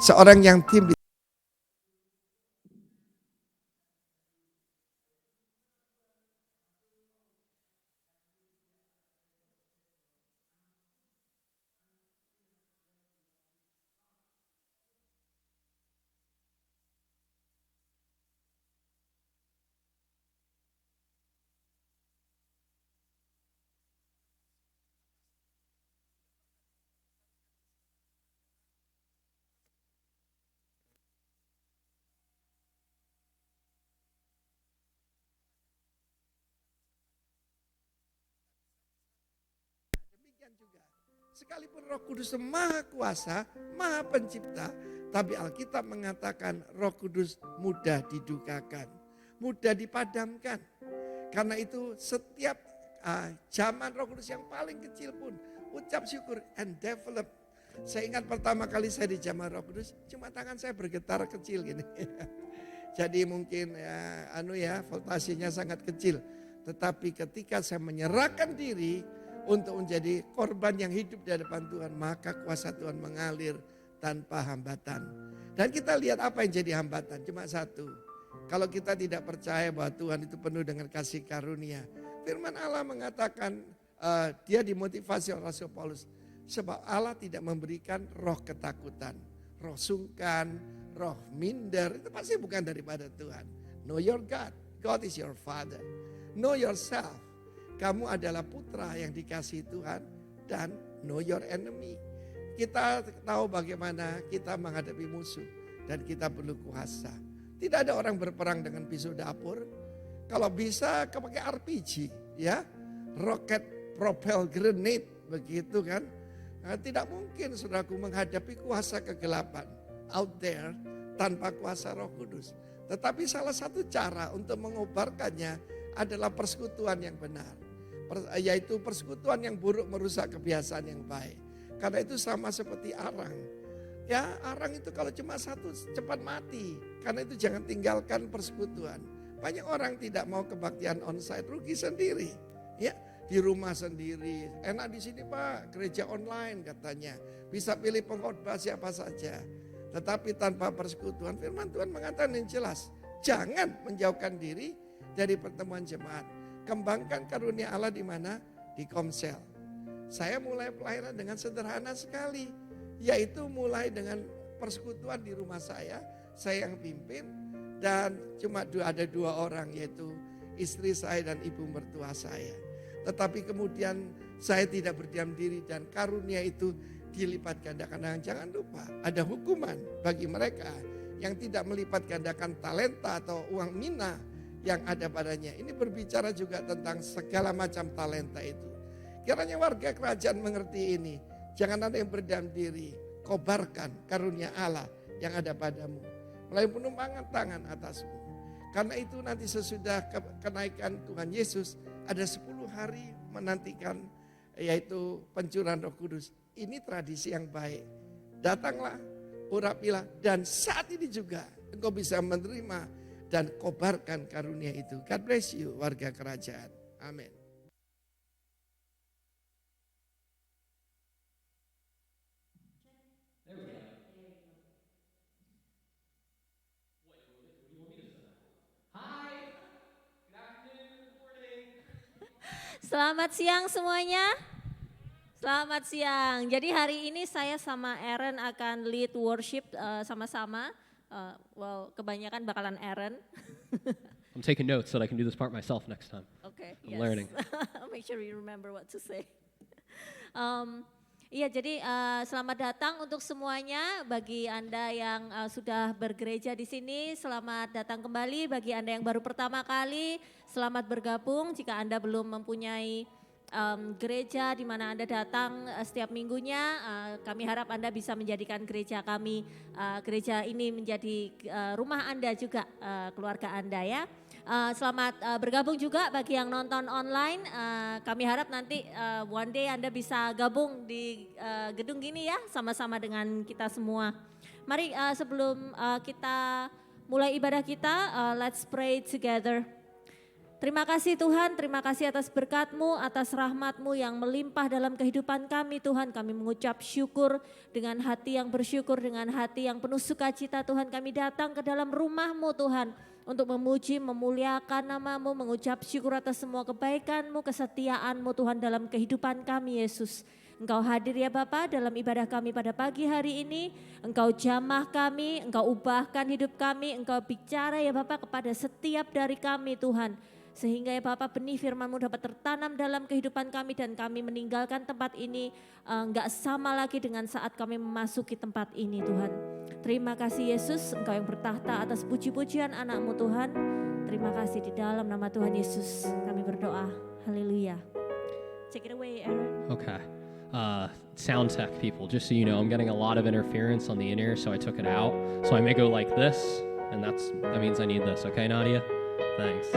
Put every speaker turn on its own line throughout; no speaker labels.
Seorang yang tim juga. Sekalipun Roh Kudus Maha Kuasa, Maha Pencipta, tapi Alkitab mengatakan Roh Kudus mudah didukakan, mudah dipadamkan. Karena itu setiap zaman Roh Kudus yang paling kecil pun ucap syukur and develop. Saya ingat pertama kali saya di zaman Roh Kudus, cuma tangan saya bergetar kecil gini. Jadi mungkin voltasenya sangat kecil. Tetapi ketika saya menyerahkan diri untuk menjadi korban yang hidup di hadapan Tuhan, maka kuasa Tuhan mengalir tanpa hambatan. Dan kita lihat apa yang jadi hambatan, cuma satu. Kalau kita tidak percaya bahwa Tuhan itu penuh dengan kasih karunia. Firman Allah mengatakan dia dimotivasi oleh Rasul Paulus. Sebab Allah tidak memberikan roh ketakutan, roh sungkan, roh minder. Itu pasti bukan daripada Tuhan. Know your God, God is your Father. Know yourself, kamu adalah putra yang dikasihi Tuhan. Dan know your enemy. Kita tahu bagaimana kita menghadapi musuh. Dan kita perlu kuasa. Tidak ada orang berperang dengan pisau dapur. Kalau bisa pakai RPG, ya, rocket propel grenade, begitu kan? Nah, tidak mungkin saudaraku menghadapi kuasa kegelapan out there tanpa kuasa Roh Kudus. Tetapi salah satu cara untuk mengobarkannya adalah persekutuan yang benar. Yaitu persekutuan yang buruk merusak kebiasaan yang baik. Karena itu sama seperti arang. Ya, arang itu kalau cuma satu cepat mati. Karena itu jangan tinggalkan persekutuan. Banyak orang tidak mau kebaktian onsite, rugi sendiri. Ya, di rumah sendiri. Enak di sini Pak, gereja online katanya. Bisa pilih pengkhotbah siapa saja. Tetapi tanpa persekutuan, firman Tuhan mengatakan yang jelas. Jangan menjauhkan diri dari pertemuan jemaat. Kembangkan karunia Allah di mana? Di Komsel. Saya mulai pelayanan dengan sederhana sekali. Yaitu mulai dengan persekutuan di rumah saya yang pimpin. Dan cuma ada 2 orang, yaitu istri saya dan ibu mertua saya. Tetapi kemudian saya tidak berdiam diri dan karunia itu dilipat gandakan. Jangan lupa ada hukuman bagi mereka yang tidak melipat gandakan talenta atau uang mina yang ada padanya. Ini berbicara juga tentang segala macam talenta itu. Kiranya warga kerajaan mengerti ini. Jangan ada yang berdiam diri. Kobarkan karunia Allah yang ada padamu. Melalui penumpangan tangan atasmu. Karena itu nanti sesudah kenaikan Tuhan Yesus ada 10 hari menantikan yaitu pencurahan Roh Kudus. Ini tradisi yang baik. Datanglah, urapilah, dan saat ini juga engkau bisa menerima dan kobarkan karunia itu. God bless you warga kerajaan. Amin.
Selamat siang semuanya. Selamat siang. Jadi hari ini saya sama Aaron akan lead worship sama-sama. Kebanyakan bakalan Aaron.
I'm taking notes so that I can do this part myself next time.
Okay,
I'm learning.
Make sure you remember what to say. Iya, jadi selamat datang untuk semuanya. Bagi Anda yang sudah bergereja di sini, selamat datang kembali. Bagi Anda yang baru pertama kali, selamat bergabung. Jika Anda belum mempunyai gereja di mana Anda datang setiap minggunya, kami harap Anda bisa menjadikan gereja kami, gereja ini menjadi rumah Anda juga, keluarga Anda ya. Selamat bergabung juga bagi yang nonton online. Kami harap nanti one day Anda bisa gabung di gedung gini ya, sama-sama dengan kita semua. Mari sebelum kita mulai ibadah kita, let's pray together. Terima kasih Tuhan, terima kasih atas berkat-Mu, atas rahmat-Mu yang melimpah dalam kehidupan kami Tuhan. Kami mengucap syukur dengan hati yang bersyukur, dengan hati yang penuh sukacita Tuhan. Kami datang ke dalam rumah-Mu Tuhan untuk memuji, memuliakan nama-Mu, mengucap syukur atas semua kebaikan-Mu, kesetiaan-Mu Tuhan dalam kehidupan kami Yesus. Engkau hadir ya Bapa dalam ibadah kami pada pagi hari ini. Engkau jamah kami, Engkau ubahkan hidup kami, Engkau bicara ya Bapa kepada setiap dari kami Tuhan. Sehingga ya Bapak benih firman-Mu dapat tertanam dalam kehidupan kami dan kami meninggalkan tempat ini enggak sama lagi dengan saat kami memasuki tempat ini Tuhan. Terima kasih Yesus, Engkau yang bertahta atas puji-pujian anak-Mu Tuhan. Terima kasih di dalam nama Tuhan Yesus kami berdoa. Haleluya. Take it away Aaron.
Okay. Sound tech people, just so you know, I'm getting a lot of interference on the in-ear, so I took it out. So I may go like this, and that means I need this. Okay, Nadia? Thanks.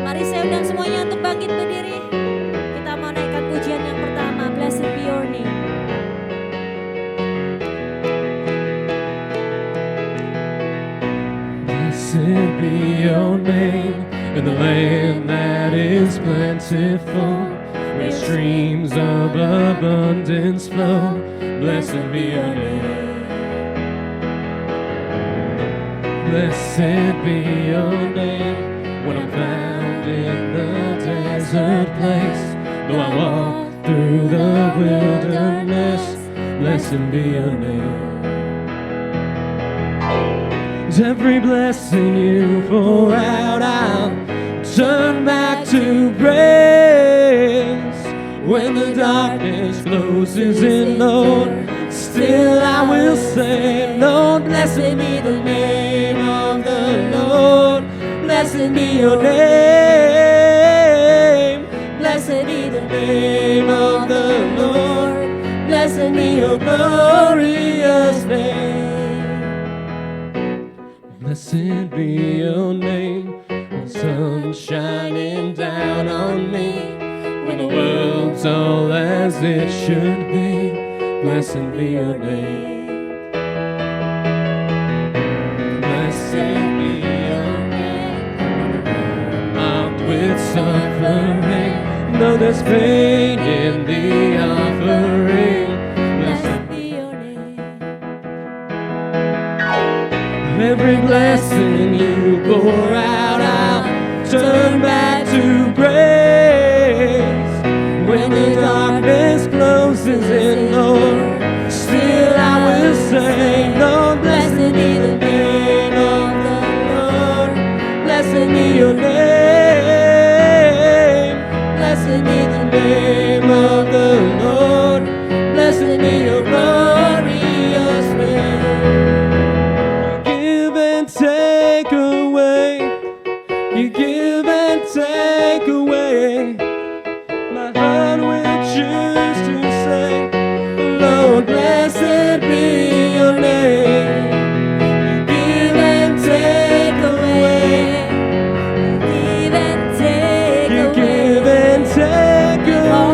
Mari saya undang semuanya untuk bangkit berdiri. Kita mau naikkan pujian yang pertama. Blessed be your name.
Blessed be your name in the land that is plentiful, where streams of abundance flow. Blessed be your name. Blessed be your name when I'm found in the desert place. Though I walk through the wilderness, blessed be your name. Every blessing you pour out, I'll turn back to praise. When the darkness closes in, Lord, still I will say, Lord, blessed be the name of the Lord. Blessed be your name. Blessed be the name of the Lord. Blessed be your glorious name. Blessed be your name, when the sun shining down on me, when the world's all as it should be. Blessed be your name. Blessed be your name, marked with suffering, though there's pain in the offering. Blessed be your name. Every blessing you pour out, I'll turn back to praise. When the darkness closes in, Lord, still I will say, Lord, blessed be the name of the Lord. Blessed be your name. Blessed be the name of the Lord. Blessed be your glorious name. Take away, you give and take away. My heart will choose to say, Lord, blessed be your name. You give and take away,
Give and take
you
away.
give and take away.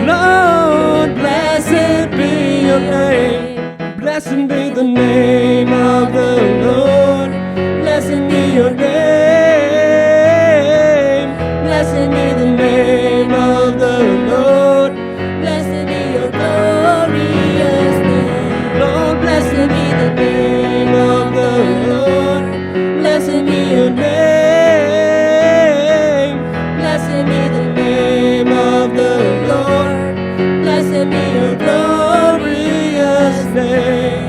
Lord, blessed be your name. Blessed be the name of the Lord. Blessed be your name. Blessed be the name of the Lord. Blessed be your glorious name. Lord, blessed be the name of the Lord. Blessed be your name. Blessed be the name of the Lord. Blessed be your glorious name.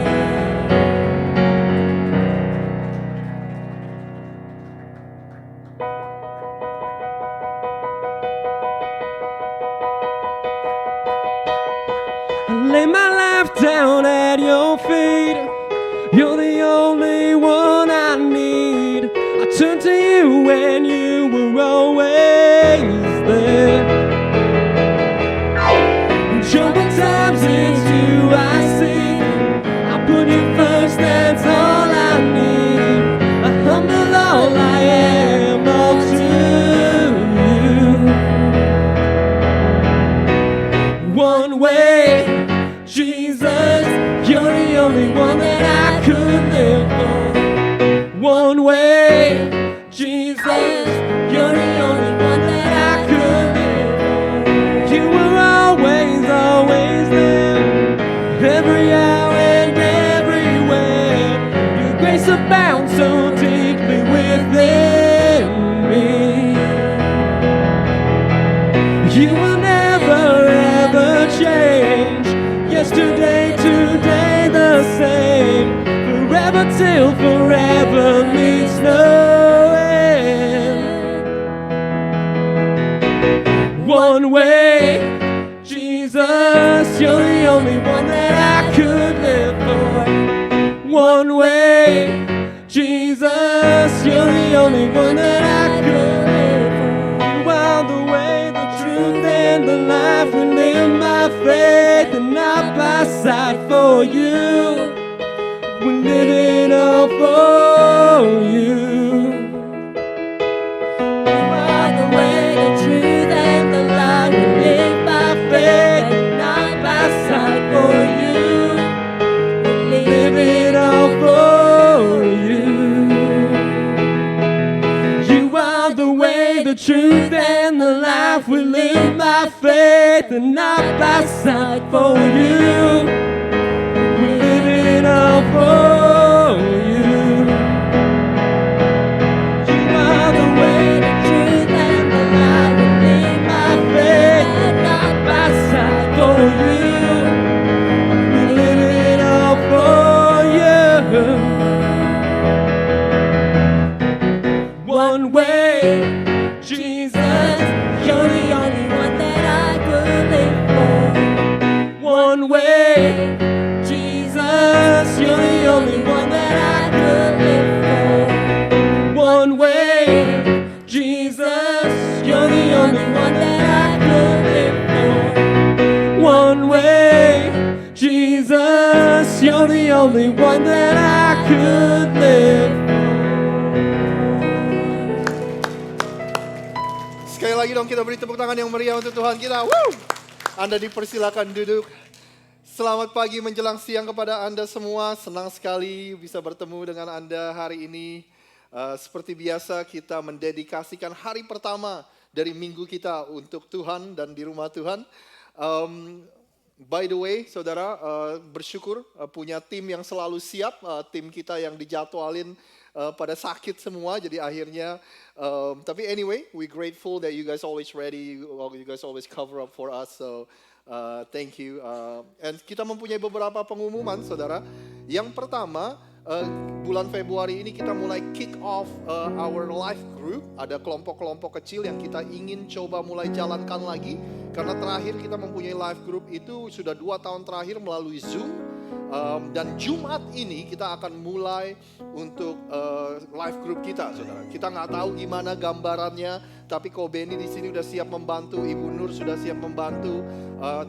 Lay my life down at your feet. You're the only one I need. I turn to you when you were always there. In troubled times it's you I see. I put you first, that's all I need. I humble all I am all to you. One way, Jesus, you're the only one that I could live for. One way, Jesus, you're the only one that I could live for. You were always, always there, every hour and everywhere. Your grace abounds so deeply within me. You will never ever change. Yesterday, today the same. Forever till forever meets no end. One way, Jesus, you're the only one that I could live for. One way, Jesus, you're the only one that I could live for. You are the way, the truth, and the life. We live by faith and not by sight. For you, we live it all for you. You are the way, the truth, and the life. We live by faith and not by sight. For you, we live it all for you. You are the way, the truth, and the life. We live by faith and not by sight. For you, we live it all for you. You are the way, the truth, and the life. We live by faith and not by sight. For you, we live it all for you. One way, Jesus, you're the only one that I could live for. One way, Jesus, you're the only one that I could live for. One way, Jesus, you're the only one that I could live for. One way, Jesus, you're the only one that I could live for.
Sekali lagi dong kita beri tepuk tangan yang meriah untuk Tuhan kita. Woo! Anda dipersilakan duduk. Selamat pagi menjelang siang kepada Anda semua. Senang sekali bisa bertemu dengan Anda hari ini. Seperti biasa kita mendedikasikan hari pertama dari minggu kita untuk Tuhan dan di rumah Tuhan. By the way, saudara, bersyukur punya tim yang selalu siap. Tim kita yang dijadwalin pada sakit semua, jadi akhirnya tapi anyway, we grateful that you guys always ready, you guys always cover up for us, so thank you. And kita mempunyai beberapa pengumuman, saudara. Yang pertama, bulan Februari ini kita mulai kick off our life group. Ada kelompok-kelompok kecil yang kita ingin coba mulai jalankan lagi, karena terakhir kita mempunyai life group itu sudah 2 tahun terakhir melalui Zoom. Dan Jumat ini kita akan mulai untuk live group kita, saudara. Kita nggak tahu gimana gambarannya, tapi Ko Benny di sini udah siap membantu, Ibu Nur sudah siap membantu,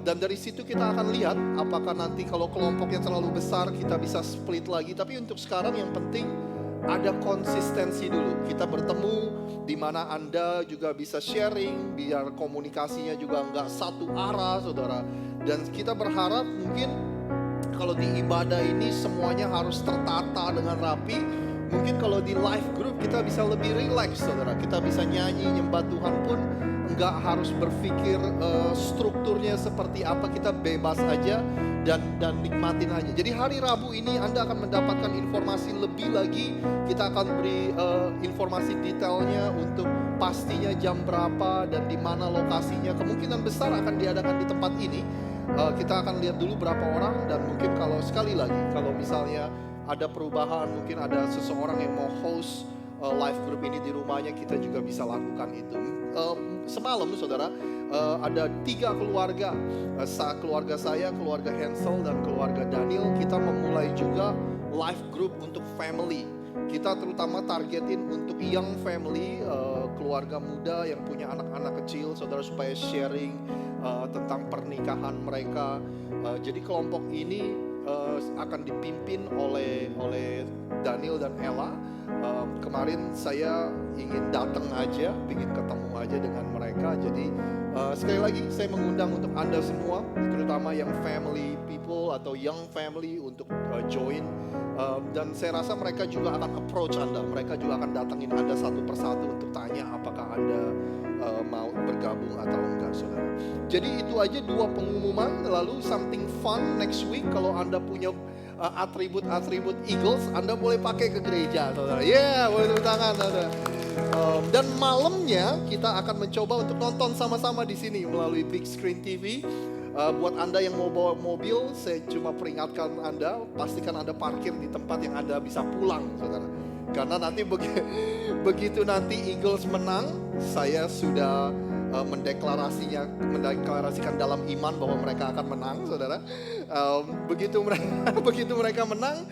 dan dari situ kita akan lihat apakah nanti kalau kelompoknya terlalu besar kita bisa split lagi. Tapi untuk sekarang yang penting ada konsistensi dulu. Kita bertemu di mana Anda juga bisa sharing, biar komunikasinya juga nggak satu arah, saudara. Dan kita berharap mungkin kalau di ibadah ini semuanya harus tertata dengan rapi. Mungkin kalau di live group kita bisa lebih relax, saudara. Kita bisa nyanyi, nyembah Tuhan pun nggak harus berpikir strukturnya seperti apa. Kita bebas aja dan nikmatin aja. Jadi hari Rabu ini Anda akan mendapatkan informasi lebih lagi. Kita akan beri informasi detailnya untuk pastinya jam berapa dan di mana lokasinya. Kemungkinan besar akan diadakan di tempat ini. Kita akan lihat dulu berapa orang, dan mungkin kalau sekali lagi kalau misalnya ada perubahan, mungkin ada seseorang yang mau host live group ini di rumahnya, kita juga bisa lakukan itu. Semalam, saudara, ada 3 keluarga, keluarga saya, keluarga Hansel, dan keluarga Daniel. Kita memulai juga live group untuk family. Kita terutama targetin untuk young family, keluarga muda yang punya anak-anak kecil, saudara, supaya sharing tentang pernikahan mereka. Jadi kelompok ini akan dipimpin oleh Daniel dan Ella. Kemarin saya ingin datang aja, ingin ketemu aja dengan mereka. Jadi sekali lagi saya mengundang untuk Anda semua, terutama yang family people atau young family untuk join. Dan saya rasa mereka juga akan approach Anda. Mereka juga akan datangin Anda satu persatu untuk tanya apakah Anda mau bergabung atau enggak, saudara. Jadi itu aja 2 pengumuman. Lalu something fun next week, kalau Anda punya atribut-atribut Eagles, Anda boleh pakai ke gereja, saudara. Boleh tepuk tangan, saudara. Dan malamnya kita akan mencoba untuk nonton sama-sama di sini melalui big screen TV. Buat Anda yang mau bawa mobil, saya cuma peringatkan Anda, pastikan Anda parkir di tempat yang Anda bisa pulang, saudara. Karena nanti begitu nanti Eagles menang, saya sudah mendeklarasikan dalam iman bahwa mereka akan menang, saudara. Begitu mereka menang,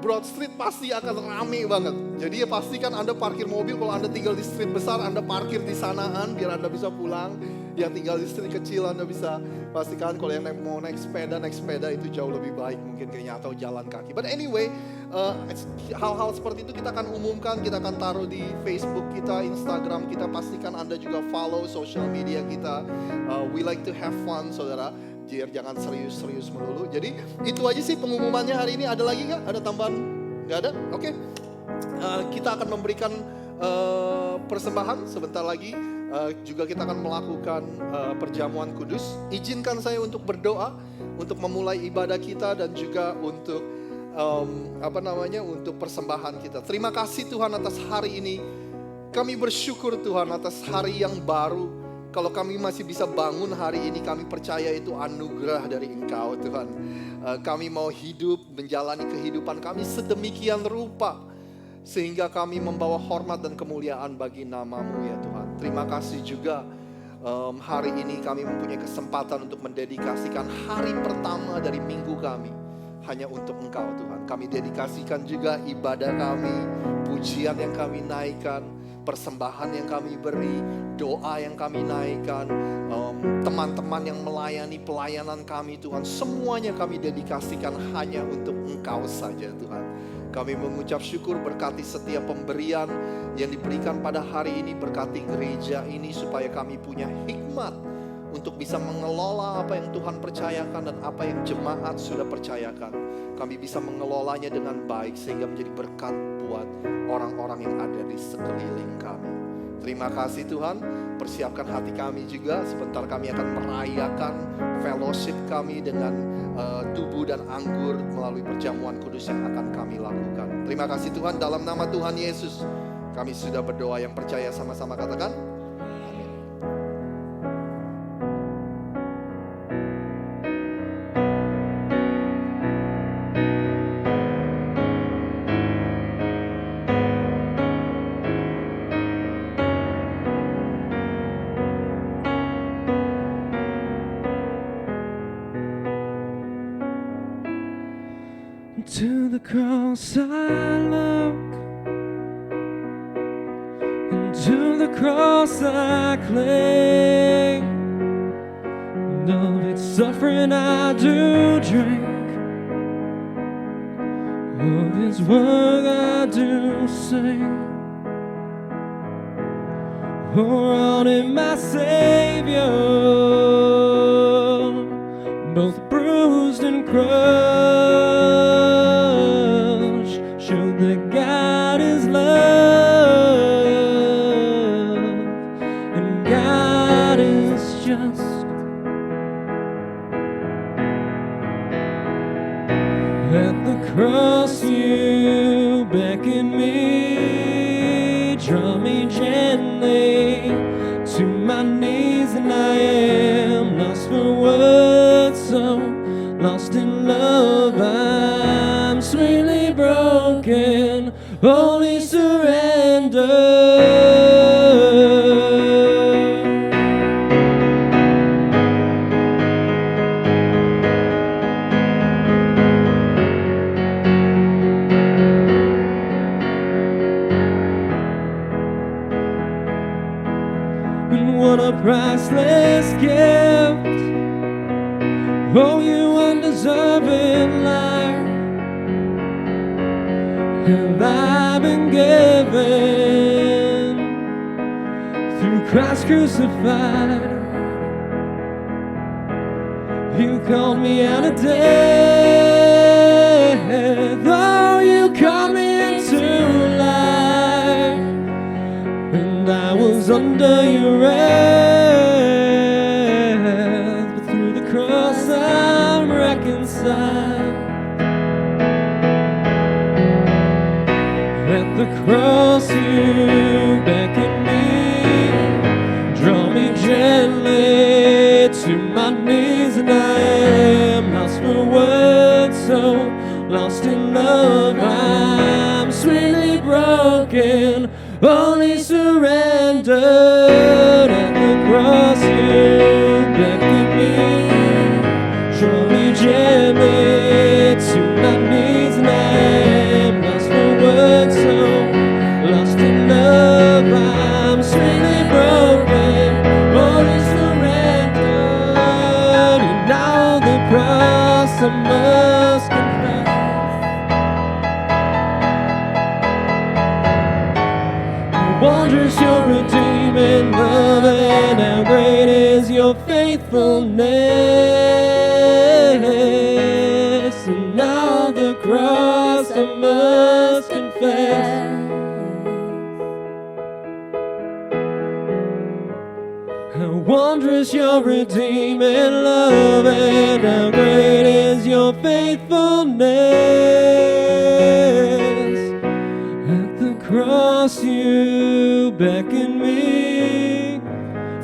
Broad Street pasti akan rame banget. Jadi ya pastikan Anda parkir mobil, kalau Anda tinggal di street besar, Anda parkir di sanaan biar Anda bisa pulang. Yang tinggal di street kecil Anda bisa pastikan, kalau yang mau naik sepeda itu jauh lebih baik mungkin kayaknya, atau jalan kaki. But anyway, hal-hal seperti itu kita akan umumkan, kita akan taruh di Facebook kita, Instagram kita. Pastikan Anda juga follow social media kita. We like to have fun, saudara. Jangan serius-serius melulu. Jadi itu aja sih pengumumannya hari ini. Ada lagi nggak? Ada tambahan? Nggak ada? Oke. Kita akan memberikan persembahan sebentar lagi. Juga kita akan melakukan perjamuan kudus. Izinkan saya untuk berdoa untuk memulai ibadah kita dan juga untuk untuk persembahan kita. Terima kasih Tuhan atas hari ini. Kami bersyukur Tuhan atas hari yang baru. Kalau kami masih bisa bangun hari ini, kami percaya itu anugerah dari Engkau Tuhan. Kami mau hidup, menjalani kehidupan kami sedemikian rupa, sehingga kami membawa hormat dan kemuliaan bagi nama-Mu ya Tuhan. Terima kasih juga hari ini kami mempunyai kesempatan untuk mendedikasikan hari pertama dari minggu kami hanya untuk Engkau Tuhan. Kami dedikasikan juga ibadah kami, pujian yang kami naikkan, persembahan yang kami beri, doa yang kami naikkan, teman-teman yang melayani pelayanan kami Tuhan, semuanya kami dedikasikan hanya untuk Engkau saja Tuhan. Kami mengucap syukur, berkati setiap pemberian yang diberikan pada hari ini, berkati gereja ini supaya kami punya hikmat untuk bisa mengelola apa yang Tuhan percayakan dan apa yang jemaat sudah percayakan. Kami bisa mengelolanya dengan baik sehingga menjadi berkat buat orang-orang yang ada di sekeliling kami. Terima kasih Tuhan, persiapkan hati kami juga. Sebentar kami akan merayakan fellowship kami dengan tubuh dan anggur melalui perjamuan kudus yang akan kami lakukan. Terima kasih Tuhan, dalam nama Tuhan Yesus kami sudah berdoa. Yang percaya sama-sama katakan amin.
To the cross I look, and to the cross I cling, and of its suffering I do drink, of its work I do sing. Pour out in my Savior, both bruised and crushed, show that God is love and God is just. At the cross you beckon me, draw me gently to my knees, and I am lost for words, so lost in love. I'm sweetly broken, only surrender. And what a priceless gift, oh you undeserving life. have I been given through Christ crucified. You called me out of death, oh, you called me into life, and I was under your wrath, but through the cross I'm reconciled. At the cross you beckon me, draw me gently to my knees, and I am lost for words, so lost in love. I'm sweetly broken, only surrendered. At the cross you beckon me, draw me gently to my knees, and I am lost for words, so lost in love. I'm sweetly broken, only surrendered. And now the cross I must confess. Wondrous your redeeming love, and how great is your faithfulness. And now the cross I must confess. How wondrous your redeeming love, and how great is your faithfulness. At the cross you beckon me,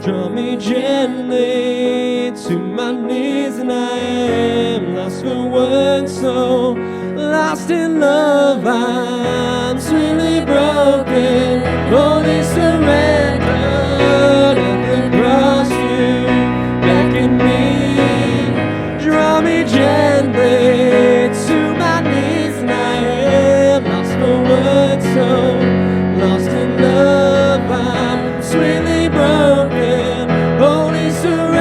draw me gently to my knees, and I am lost for words, so lost in love. I'm sweetly broken, only surrendered. At the cross you beckon me, draw me gently to my knees, and I am lost for words, so lost in love. I'm sweetly broken, only surrender.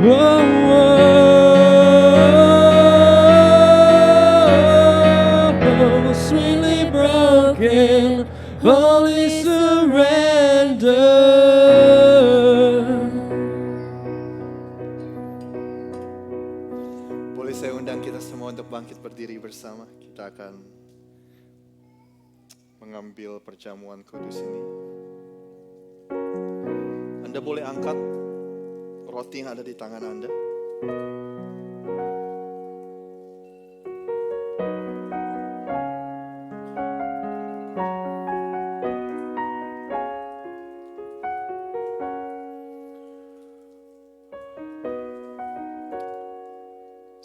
Whoa, whoa, sweetly broken, only surrender.
Boleh saya undang kita semua untuk bangkit berdiri bersama. Kita akan mengambil perjamuan kudus ini. Anda boleh angkat roti yang ada di tangan Anda.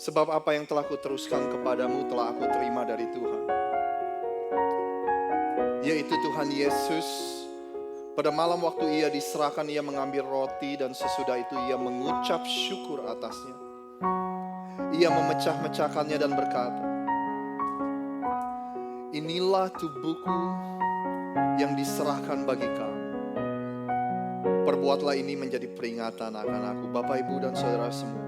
Sebab apa yang telah kuteruskan kepadamu telah aku terima dari Tuhan, yaitu Tuhan Yesus pada malam waktu ia diserahkan, ia mengambil roti, dan sesudah itu ia mengucap syukur atasnya. Ia memecah-mecahkannya dan berkata, inilah tubuhku yang diserahkan bagi kamu. Perbuatlah ini menjadi peringatan akan aku. Bapak, Ibu, dan saudara semua,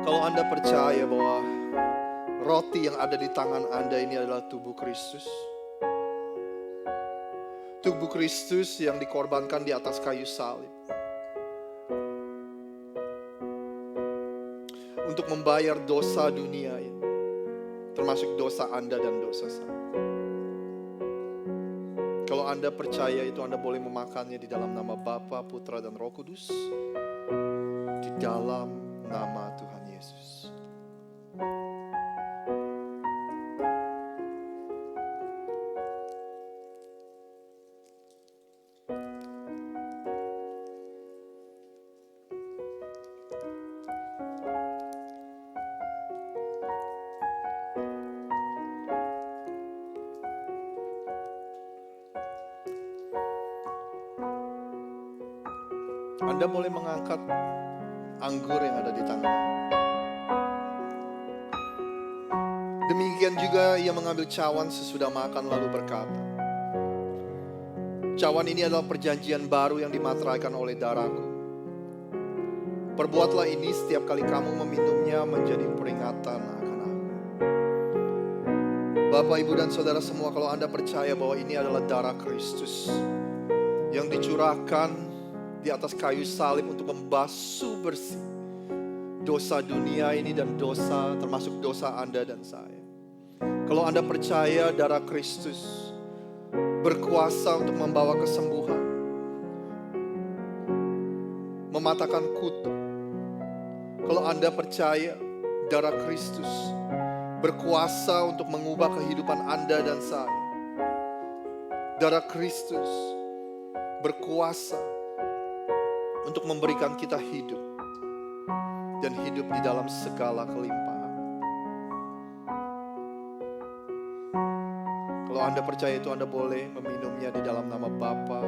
kalau Anda percaya bahwa roti yang ada di tangan Anda ini adalah tubuh Kristus, tubuh Kristus yang dikorbankan di atas kayu salib untuk membayar dosa dunia ini, termasuk dosa Anda dan dosa saya. Kalau Anda percaya itu, Anda boleh memakannya di dalam nama Bapa, Putra, dan Roh Kudus, di dalam nama Tuhan Yesus. Anda boleh mengangkat anggur yang ada di tangan. Demikian juga ia mengambil cawan sesudah makan lalu berkata, Cawan ini adalah perjanjian baru yang dimateraikan oleh darahku. Perbuatlah ini setiap kali kamu meminumnya menjadi peringatan akan aku. Bapak, Ibu, dan Saudara semua, kalau Anda percaya bahwa ini adalah darah Kristus yang dicurahkan di atas kayu salib untuk membasuh bersih dosa dunia ini dan dosa, termasuk dosa Anda dan saya. Kalau Anda percaya darah Kristus berkuasa untuk membawa kesembuhan, mematahkan kutuk. Kalau Anda percaya darah Kristus berkuasa untuk mengubah kehidupan Anda dan saya. Darah Kristus berkuasa untuk memberikan kita hidup dan hidup di dalam segala kelimpahan. Kalau Anda percaya itu, Anda boleh meminumnya di dalam nama Bapa,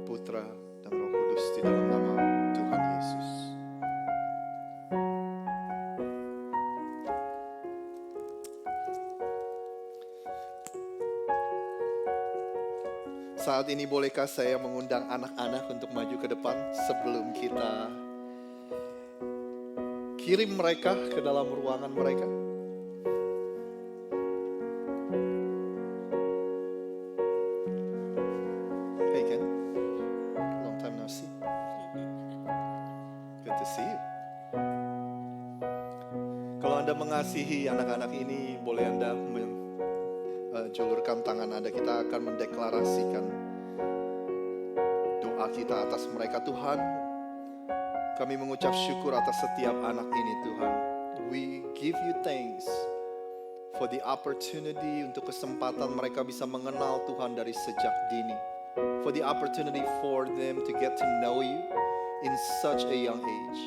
Putra, dan Roh Kudus, di dalam nama Tuhan Yesus. Saat ini bolehkah saya mengundang anak-anak untuk maju ke depan sebelum kita kirim mereka ke dalam ruangan mereka? Hey Ken, long time no see. Good to see you. Kalau Anda mengasihi anak-anak ini, boleh Anda julurkan tangan Anda. Kita akan mendeklarasikan doa kita atas mereka. Tuhan, kami mengucap syukur atas setiap anak ini, Tuhan. We give you thanks for the opportunity, untuk kesempatan mereka bisa mengenal Tuhan dari sejak dini. For the opportunity for them to get to know you in such a young age.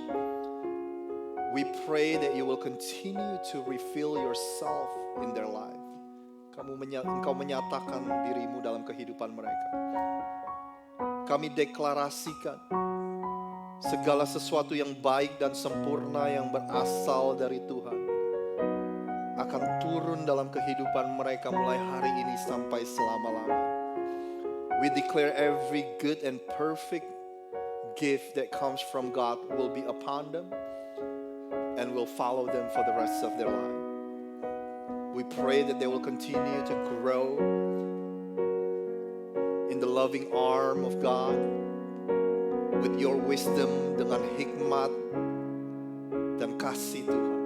We pray that you will continue to reveal yourself in their life. Engkau menyatakan dirimu dalam kehidupan mereka. Kami deklarasikan segala sesuatu yang baik dan sempurna yang berasal dari Tuhan akan turun dalam kehidupan mereka mulai hari ini sampai selama-lamanya. We declare every good and perfect gift that comes from God will be upon them and will follow them for the rest of their life. We pray that they will continue to grow in the loving arm of God with your wisdom, dengan hikmat dan kasih Tuhan.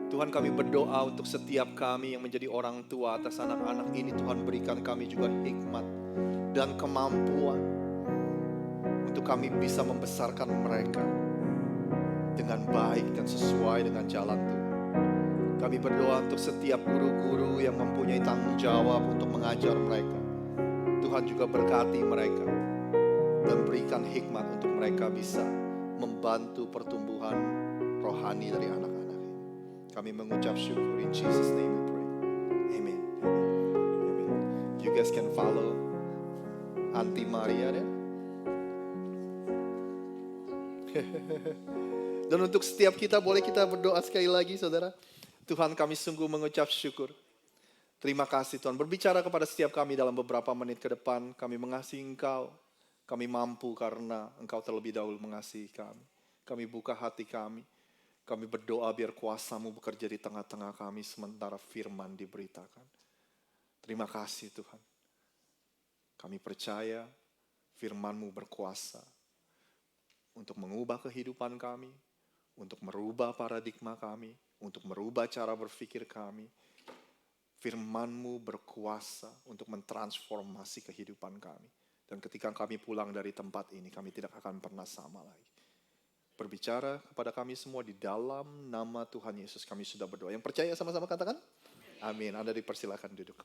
Tuhan, kami berdoa untuk setiap kami yang menjadi orang tua atas anak-anak ini. Tuhan, berikan kami juga hikmat dan kemampuan untuk kami bisa membesarkan mereka dengan baik dan sesuai dengan jalan Tuhan. Kami berdoa untuk setiap guru-guru yang mempunyai tanggung jawab untuk mengajar mereka. Tuhan juga berkati mereka dan berikan hikmat untuk mereka bisa membantu pertumbuhan rohani dari anak-anak ini. Kami mengucap syukur, in Jesus' name we pray. Amen. Amen. You guys can follow Auntie Maria deh. Dan untuk setiap kita, boleh kita berdoa sekali lagi, saudara. Tuhan, kami sungguh mengucap syukur. Terima kasih Tuhan. Berbicara kepada setiap kami dalam beberapa menit ke depan. Kami mengasihi Engkau. Kami mampu karena Engkau terlebih dahulu mengasihi kami. Kami buka hati kami. Kami berdoa biar kuasa-Mu bekerja di tengah-tengah kami sementara firman diberitakan. Terima kasih Tuhan. Kami percaya firman-Mu berkuasa untuk mengubah kehidupan kami, untuk merubah paradigma kami, untuk merubah cara berpikir kami. Firman-Mu berkuasa untuk mentransformasi kehidupan kami. Dan ketika kami pulang dari tempat ini, kami tidak akan pernah sama lagi. Berbicara kepada kami semua di dalam nama Tuhan Yesus kami sudah berdoa. Yang percaya sama-sama katakan? Amin. Anda dipersilakan duduk.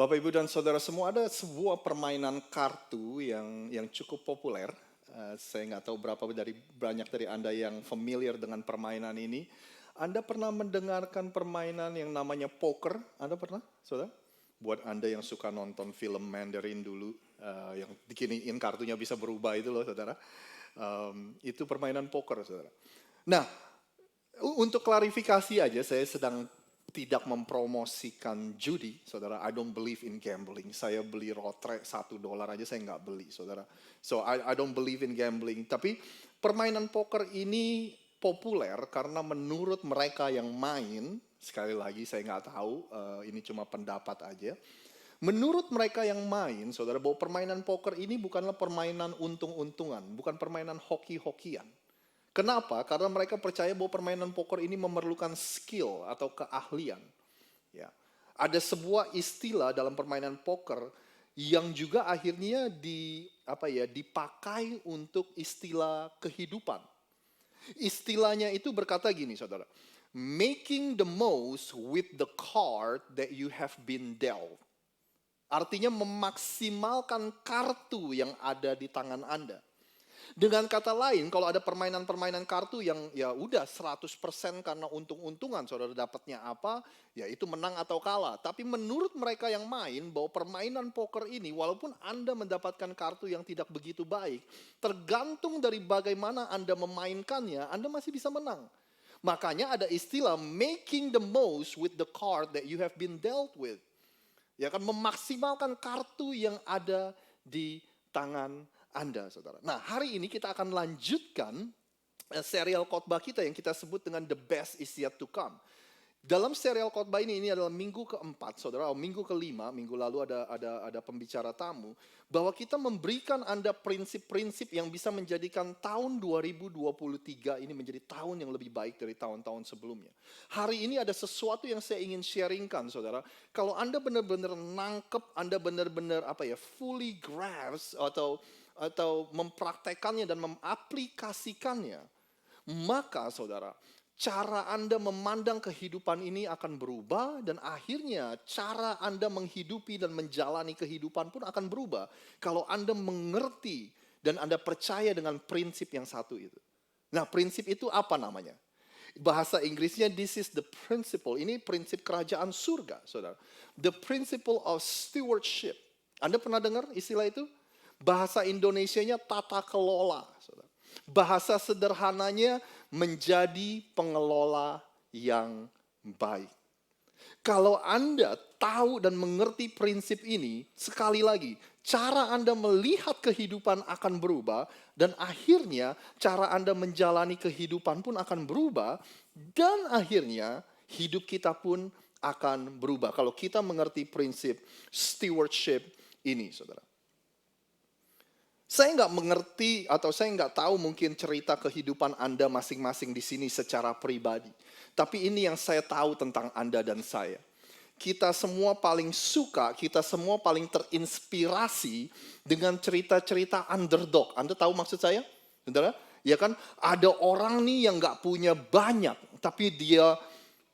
Bapak, Ibu, dan Saudara semua, ada sebuah permainan kartu yang cukup populer. Saya nggak tahu banyak dari Anda yang familiar dengan permainan ini. Anda pernah mendengarkan permainan yang namanya poker? Anda pernah, Saudara? Buat Anda yang suka nonton film Mandarin dulu, yang dikiniin kartunya bisa berubah itu loh, Saudara. Itu permainan poker, Saudara. Nah, untuk klarifikasi aja, saya sedang tidak mempromosikan judi, Saudara. I don't believe in gambling. Saya beli rotre $1 aja saya nggak beli, Saudara. So I don't believe in gambling. Tapi permainan poker ini populer karena menurut mereka yang main, sekali lagi saya nggak tahu, ini cuma pendapat aja. Menurut mereka yang main, Saudara, bahwa permainan poker ini bukanlah permainan untung-untungan, bukan permainan hoki-hokian. Kenapa? Karena mereka percaya bahwa permainan poker ini memerlukan skill atau keahlian. Ya. Ada sebuah istilah dalam permainan poker yang juga akhirnya dipakai untuk istilah kehidupan. Istilahnya itu berkata gini, Saudara. Making the most with the card that you have been dealt. Artinya memaksimalkan kartu yang ada di tangan Anda. Dengan kata lain, kalau ada permainan-permainan kartu yang ya udah 100% karena untung-untungan, Saudara dapatnya apa, ya itu menang atau kalah. Tapi menurut mereka yang main, bahwa permainan poker ini, walaupun Anda mendapatkan kartu yang tidak begitu baik, tergantung dari bagaimana Anda memainkannya, Anda masih bisa menang. Makanya ada istilah making the most with the card that you have been dealt with. Ya kan, memaksimalkan kartu yang ada di tangan Anda, Saudara. Nah, hari ini kita akan lanjutkan serial khotbah kita yang kita sebut dengan The Best Is Yet to Come. Dalam serial khotbah ini adalah minggu keempat, Saudara, minggu kelima, minggu lalu ada pembicara tamu, bahwa kita memberikan Anda prinsip-prinsip yang bisa menjadikan tahun 2023 ini menjadi tahun yang lebih baik dari tahun-tahun sebelumnya. Hari ini ada sesuatu yang saya ingin sharingkan, Saudara. Kalau Anda benar-benar nangkep, Anda benar-benar fully grasp atau mempraktekannya dan mengaplikasikannya, maka Saudara, cara Anda memandang kehidupan ini akan berubah dan akhirnya cara Anda menghidupi dan menjalani kehidupan pun akan berubah kalau Anda mengerti dan Anda percaya dengan prinsip yang satu itu. Nah, prinsip itu apa namanya? Bahasa Inggrisnya this is the principle. Ini prinsip kerajaan surga, Saudara. The principle of stewardship. Anda pernah dengar istilah itu? Bahasa Indonesianya tata kelola, Saudara. Bahasa sederhananya menjadi pengelola yang baik. Kalau Anda tahu dan mengerti prinsip ini, sekali lagi, cara Anda melihat kehidupan akan berubah, dan akhirnya cara Anda menjalani kehidupan pun akan berubah, dan akhirnya hidup kita pun akan berubah. Kalau kita mengerti prinsip stewardship ini, Saudara. Saya nggak mengerti atau saya nggak tahu mungkin cerita kehidupan Anda masing-masing di sini secara pribadi. Tapi ini yang saya tahu tentang Anda dan saya. Kita semua paling suka, kita semua paling terinspirasi dengan cerita-cerita underdog. Anda tahu maksud saya? Saudara? Ya kan? Ada orang nih yang nggak punya banyak, tapi dia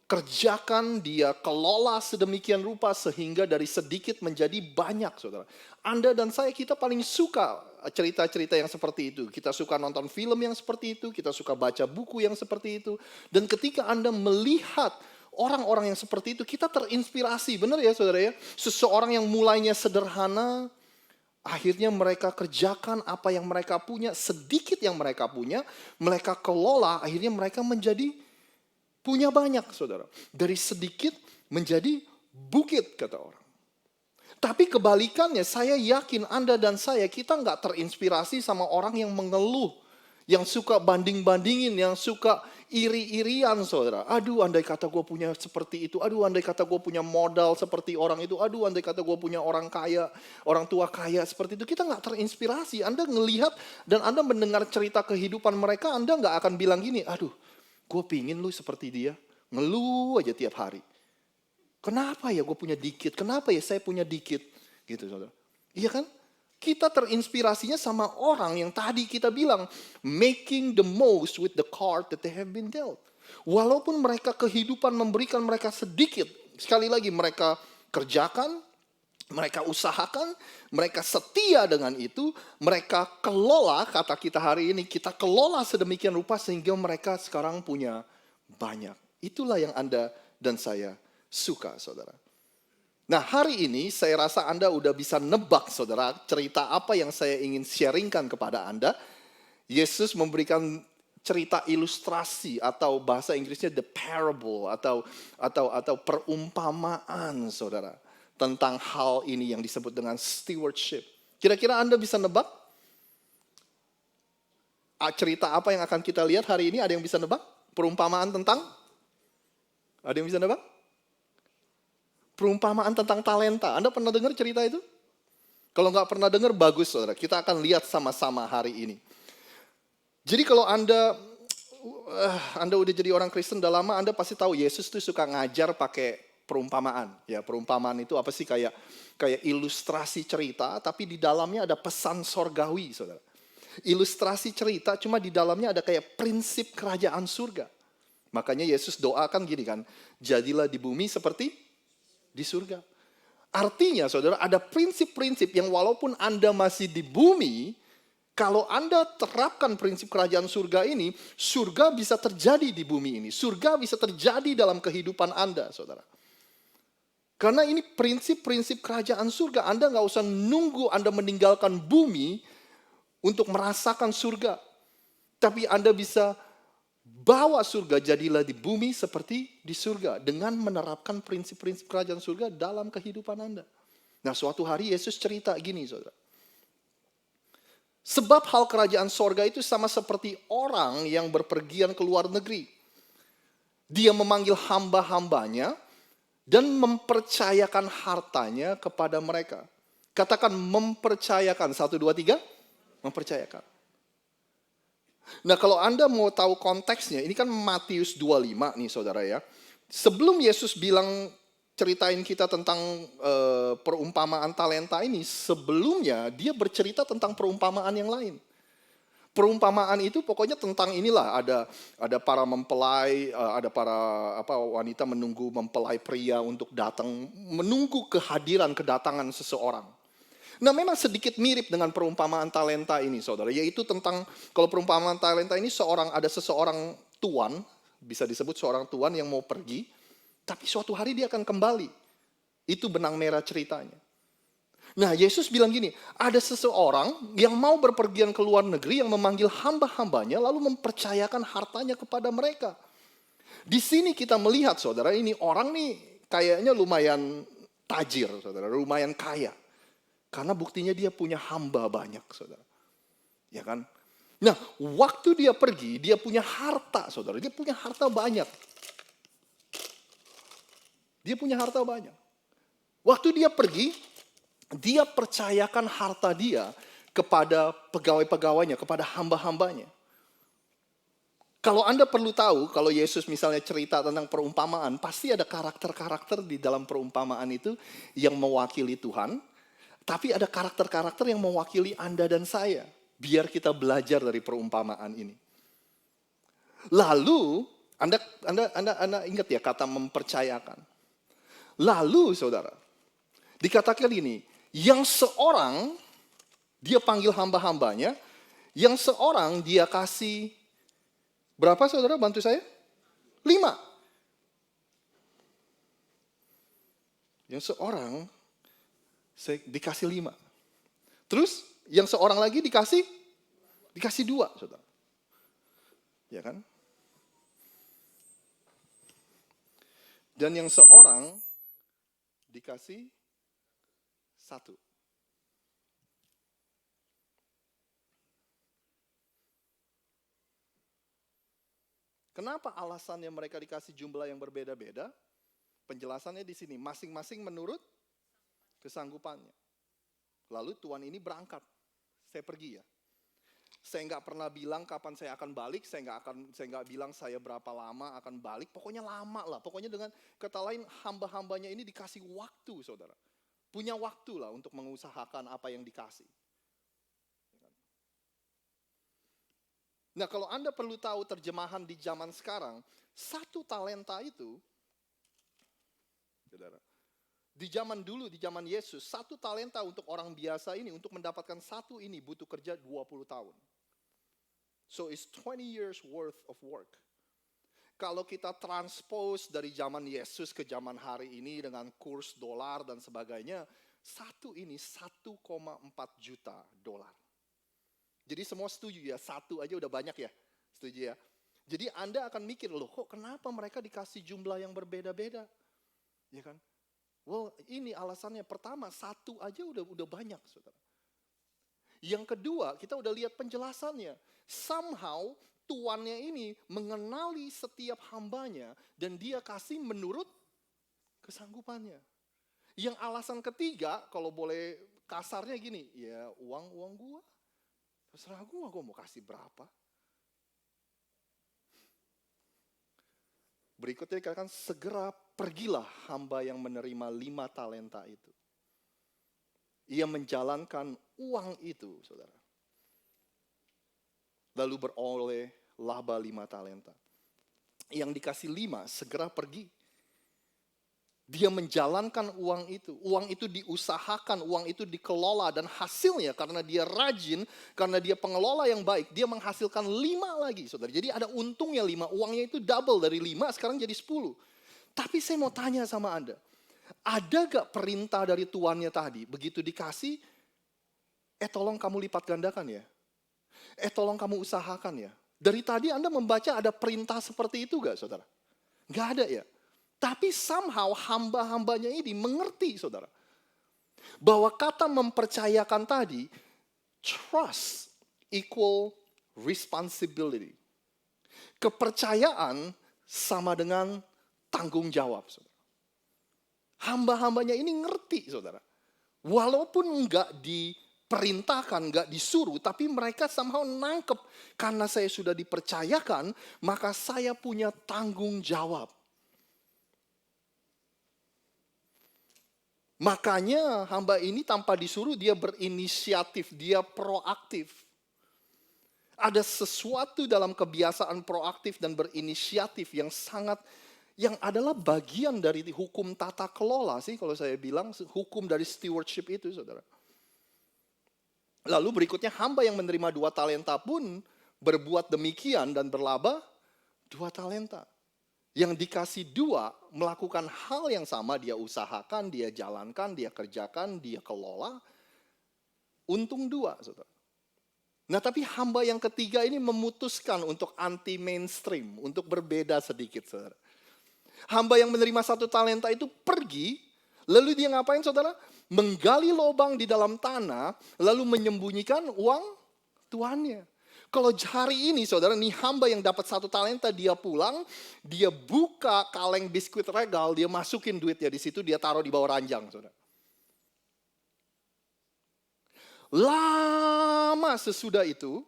kerjakan, dia kelola sedemikian rupa sehingga dari sedikit menjadi banyak, Saudara. Anda dan saya, kita paling suka cerita-cerita yang seperti itu. Kita suka nonton film yang seperti itu, kita suka baca buku yang seperti itu. Dan ketika Anda melihat orang-orang yang seperti itu, kita terinspirasi, benar ya Saudara ya? Seseorang yang mulainya sederhana, akhirnya mereka kerjakan apa yang mereka punya, sedikit yang mereka punya, mereka kelola, akhirnya mereka menjadi punya banyak, Saudara. Dari sedikit menjadi bukit, kata orang. Tapi kebalikannya, saya yakin Anda dan saya, kita nggak terinspirasi sama orang yang mengeluh, yang suka banding-bandingin, yang suka iri-irian, Saudara. Aduh, andai kata gue punya seperti itu. Aduh, andai kata gue punya modal seperti orang itu. Aduh, andai kata gue punya orang kaya, orang tua kaya seperti itu. Kita nggak terinspirasi. Anda ngelihat dan Anda mendengar cerita kehidupan mereka, Anda nggak akan bilang gini, aduh, gue pingin lu seperti dia. Ngeluh aja tiap hari. Kenapa ya gue punya dikit? Kenapa ya saya punya dikit? Gitu, Saudara. Iya kan? Kita terinspirasinya sama orang yang tadi kita bilang, making the most with the card that they have been dealt. Walaupun mereka kehidupan memberikan mereka sedikit, sekali lagi mereka kerjakan, Mereka usahakan, mereka setia dengan itu, mereka kelola, kata kita hari ini, kita kelola sedemikian rupa sehingga mereka sekarang punya banyak. Itulah yang Anda dan saya suka, saudara. Nah, hari ini saya rasa Anda udah bisa nebak, saudara, cerita apa yang saya ingin sharingkan kepada Anda. Yesus memberikan cerita ilustrasi atau bahasa Inggrisnya the parable atau perumpamaan, saudara, tentang hal ini yang disebut dengan stewardship. Kira-kira Anda bisa nebak? Cerita apa yang akan kita lihat hari ini? Ada yang bisa nebak? Perumpamaan tentang? Ada yang bisa nebak? Perumpamaan tentang talenta. Anda pernah dengar cerita itu? Kalau nggak pernah dengar, bagus, saudara. Kita akan lihat sama-sama hari ini. Jadi kalau Anda udah jadi orang Kristen udah lama, Anda pasti tahu Yesus tuh suka ngajar pakai perumpamaan. Ya, perumpamaan itu apa sih? Kayak ilustrasi cerita, tapi di dalamnya ada pesan sorgawi, saudara. Ilustrasi cerita, cuma di dalamnya ada kayak prinsip kerajaan surga. Makanya Yesus doakan gini kan, jadilah di bumi seperti di surga. Artinya, saudara, ada prinsip-prinsip yang walaupun Anda masih di bumi, kalau Anda terapkan prinsip kerajaan surga ini, surga bisa terjadi di bumi ini. Surga bisa terjadi dalam kehidupan Anda, saudara. Karena ini prinsip-prinsip kerajaan surga. Anda nggak usah nunggu Anda meninggalkan bumi untuk merasakan surga. Tapi Anda bisa bawa surga, jadilah di bumi seperti di surga. Dengan menerapkan prinsip-prinsip kerajaan surga dalam kehidupan Anda. Nah, suatu hari Yesus cerita gini, saudara. Sebab hal kerajaan surga itu sama seperti orang yang berpergian ke luar negeri. Dia memanggil hamba-hambanya dan mempercayakan hartanya kepada mereka. Katakan mempercayakan. 1, 2, 3. Mempercayakan. Nah, kalau Anda mau tahu konteksnya, ini kan Matius 25 nih, saudara ya. Sebelum Yesus bilang ceritain kita tentang perumpamaan talenta ini, sebelumnya dia bercerita tentang perumpamaan yang lain. Perumpamaan itu pokoknya tentang inilah, ada para mempelai, ada para wanita menunggu mempelai pria untuk datang, menunggu kedatangan seseorang. Nah, memang sedikit mirip dengan perumpamaan talenta ini, saudara, yaitu tentang kalau perumpamaan talenta ini ada seseorang tuan, bisa disebut seorang tuan yang mau pergi, tapi suatu hari dia akan kembali. Itu benang merah ceritanya. Nah, Yesus bilang gini, ada seseorang yang mau berpergian ke luar negeri yang memanggil hamba-hambanya lalu mempercayakan hartanya kepada mereka. Di sini kita melihat, saudara, ini orang nih kayaknya lumayan tajir, saudara, lumayan kaya. Karena buktinya dia punya hamba banyak, saudara. Ya kan? Nah, waktu dia pergi, dia punya harta, saudara. Dia punya harta banyak. Dia punya harta banyak. Waktu dia pergi, dia percayakan harta dia kepada pegawai-pegawainya, kepada hamba-hambanya. Kalau Anda perlu tahu, kalau Yesus misalnya cerita tentang perumpamaan, pasti ada karakter-karakter di dalam perumpamaan itu yang mewakili Tuhan, tapi ada karakter-karakter yang mewakili Anda dan saya. Biar kita belajar dari perumpamaan ini. Lalu, Anda ingat ya kata mempercayakan. Lalu, saudara, dikatakan ini, yang seorang, dia panggil hamba-hambanya, yang seorang dia kasih, berapa saudara bantu saya? 5. Yang seorang, saya dikasih 5. Terus, yang seorang lagi dikasih 2, saudara. Ya kan? Dan yang seorang dikasih 1. Kenapa alasannya mereka dikasih jumlah yang berbeda-beda? Penjelasannya di sini, masing-masing menurut kesanggupannya. Lalu tuan ini berangkat, saya pergi ya. Saya nggak pernah bilang kapan saya akan balik, saya nggak bilang saya berapa lama akan balik, pokoknya lama lah. Pokoknya dengan kata lain hamba-hambanya ini dikasih waktu, saudara. Punya waktu lah untuk mengusahakan apa yang dikasih. Nah, kalau Anda perlu tahu terjemahan di zaman sekarang, 1 talenta itu, saudara, Di zaman dulu, di zaman Yesus, 1 talenta untuk orang biasa ini, untuk mendapatkan 1 ini butuh kerja 20 tahun. So it's 20 years worth of work. Kalau kita transpose dari zaman Yesus ke zaman hari ini dengan kurs dolar dan sebagainya, 1 ini 1,4 juta dolar. Jadi semua setuju ya, 1 aja udah banyak ya, setuju ya. Jadi Anda akan mikir, loh kok kenapa mereka dikasih jumlah yang berbeda-beda? Ya kan? Well, ini alasannya. Pertama, 1 aja udah banyak, saudara. Yang kedua, kita udah lihat penjelasannya. Somehow, tuannya ini mengenali setiap hambanya dan dia kasih menurut kesanggupannya. Yang alasan ketiga, kalau boleh kasarnya gini, ya uang gua. Terserah gua mau kasih berapa. Berikutnya dikatakan, segera pergilah hamba yang menerima 5 talenta itu. Ia menjalankan uang itu, saudara. Lalu beroleh laba 5 talenta. Yang dikasih 5, segera pergi. Dia menjalankan uang itu. Uang itu diusahakan, uang itu dikelola. Dan hasilnya karena dia rajin, karena dia pengelola yang baik, dia menghasilkan 5 lagi, saudara. Jadi ada untungnya 5, uangnya itu double dari 5, sekarang jadi 10. Tapi saya mau tanya sama Anda, ada gak perintah dari tuannya tadi, begitu dikasih, tolong kamu lipat gandakan ya? Tolong kamu usahakan ya? Dari tadi Anda membaca ada perintah seperti itu gak, saudara? Gak ada ya? Tapi somehow hamba-hambanya ini mengerti, saudara. Bahwa kata mempercayakan tadi, trust equal responsibility. Kepercayaan sama dengan tanggung jawab, saudara. Hamba-hambanya ini ngerti, saudara. Walaupun enggak diperintahkan, enggak disuruh, tapi mereka somehow nangkep. Karena saya sudah dipercayakan, maka saya punya tanggung jawab. Makanya hamba ini tanpa disuruh dia berinisiatif, dia proaktif. Ada sesuatu dalam kebiasaan proaktif dan berinisiatif yang adalah bagian dari hukum tata kelola sih kalau saya bilang, hukum dari stewardship itu, saudara. Lalu berikutnya hamba yang menerima 2 talenta pun berbuat demikian dan berlaba 2 talenta. Yang dikasih 2 melakukan hal yang sama, dia usahakan, dia jalankan, dia kerjakan, dia kelola. Untung 2, saudara. Nah tapi hamba yang ketiga ini memutuskan untuk anti mainstream, untuk berbeda sedikit, saudara. Hamba yang menerima 1 talenta itu pergi, lalu dia ngapain, saudara? Menggali lubang di dalam tanah, lalu menyembunyikan uang tuannya. Kalau hari ini, saudara, nih hamba yang dapat 1 talenta, dia pulang, dia buka kaleng biskuit regal, dia masukin duitnya di situ, dia taruh di bawah ranjang, saudara. Lama sesudah itu,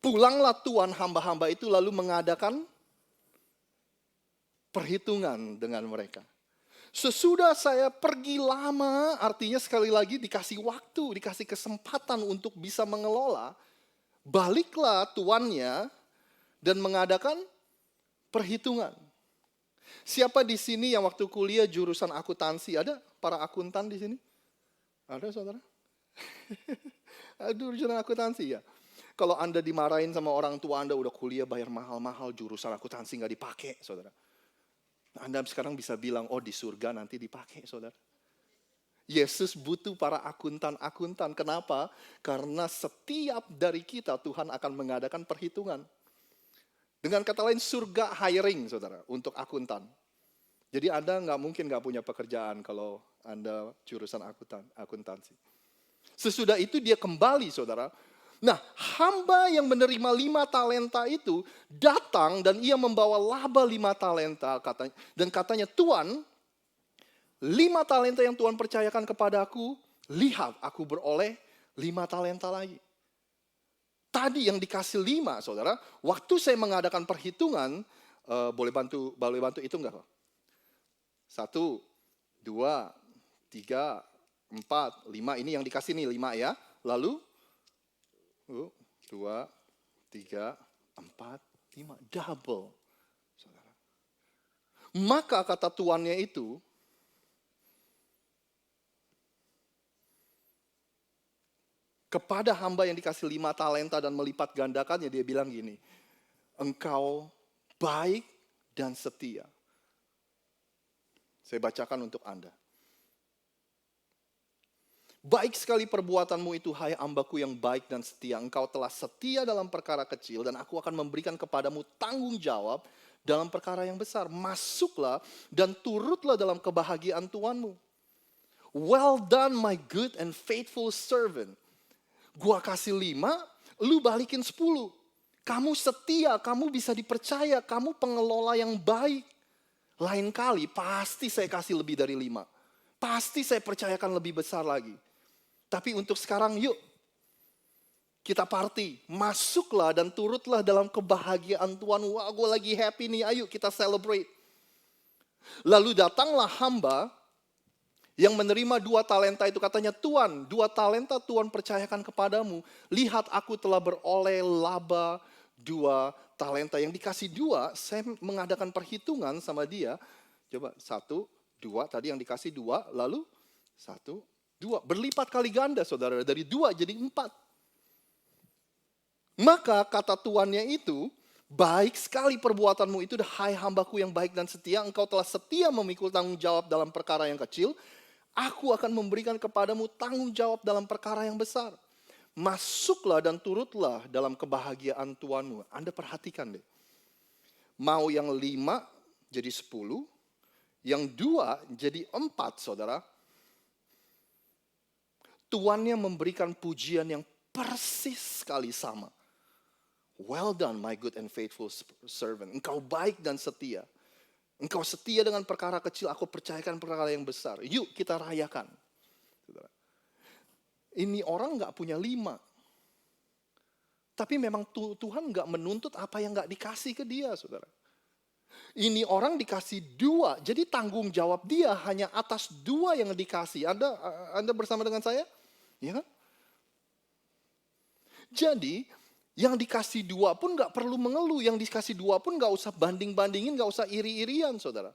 pulanglah tuan hamba-hamba itu lalu mengadakan perhitungan dengan mereka. Sesudah saya pergi lama, artinya sekali lagi dikasih waktu, dikasih kesempatan untuk bisa mengelola. Baliklah tuannya dan mengadakan perhitungan. Siapa di sini yang waktu kuliah jurusan akuntansi? Ada para akuntan di sini? Ada, saudara? Aduh, jurusan akuntansi ya. Kalau Anda dimarahin sama orang tua Anda udah kuliah bayar mahal-mahal, jurusan akuntansi nggak dipakai, saudara. Anda sekarang bisa bilang, oh di surga nanti dipakai, saudara. Yesus butuh para akuntan-akuntan. Kenapa? Karena setiap dari kita Tuhan akan mengadakan perhitungan. Dengan kata lain surga hiring, saudara, untuk akuntan. Jadi Anda nggak mungkin nggak punya pekerjaan kalau Anda jurusan akuntansi. Sesudah itu dia kembali, saudara. Nah, hamba yang menerima 5 talenta itu datang dan ia membawa laba 5 talenta. Dan katanya, Tuan, 5 talenta yang Tuhan percayakan kepadaku, lihat aku beroleh 5 talenta lagi. Tadi yang dikasih 5, saudara, waktu saya mengadakan perhitungan, boleh bantu itu enggak? 1, 2, 3, 4, 5, ini yang dikasih nih 5 ya. Lalu 2, 3, 4, 5, double. Saudara. Maka kata tuannya itu, kepada hamba yang dikasih 5 talenta dan melipat gandakannya, dia bilang gini, engkau baik dan setia. Saya bacakan untuk Anda. Baik sekali perbuatanmu itu, hai hambaku yang baik dan setia. Engkau telah setia dalam perkara kecil dan aku akan memberikan kepadamu tanggung jawab dalam perkara yang besar. Masuklah dan turutlah dalam kebahagiaan Tuanmu. Well done my good and faithful servant. Gua kasih 5, lu balikin 10. Kamu setia, kamu bisa dipercaya, kamu pengelola yang baik. Lain kali pasti saya kasih lebih dari 5. Pasti saya percayakan lebih besar lagi. Tapi untuk sekarang yuk, kita party. Masuklah dan turutlah dalam kebahagiaan Tuhan. Wah, gue lagi happy nih, ayo kita celebrate. Lalu datanglah hamba yang menerima 2 talenta itu, katanya, Tuan, 2 talenta Tuan percayakan kepadamu. Lihat aku telah beroleh laba 2 talenta. Yang dikasih 2, saya mengadakan perhitungan sama dia. Coba 1, 2, tadi yang dikasih 2, lalu 1, 2. Berlipat kali ganda saudara, dari 2 jadi 4. Maka kata tuannya itu, baik sekali perbuatanmu itu, hai hambaku yang baik dan setia. Engkau telah setia memikul tanggung jawab dalam perkara yang kecil. Aku akan memberikan kepadamu tanggung jawab dalam perkara yang besar. Masuklah dan turutlah dalam kebahagiaan Tuanmu. Anda perhatikan deh. Mau yang 5 jadi 10. Yang 2 jadi 4 saudara. Tuannya memberikan pujian yang persis sekali sama. Well done my good and faithful servant. Engkau baik dan setia. Engkau setia dengan perkara kecil, aku percayakan perkara yang besar. Yuk kita rayakan. Ini orang gak punya 5. Tapi memang Tuhan gak menuntut apa yang gak dikasih ke dia, saudara. Ini orang dikasih 2, jadi tanggung jawab dia hanya atas 2 yang dikasih. Anda bersama dengan saya? Ya kan? Jadi yang dikasih 2 pun gak perlu mengeluh. Yang dikasih 2 pun gak usah banding-bandingin, gak usah iri-irian saudara.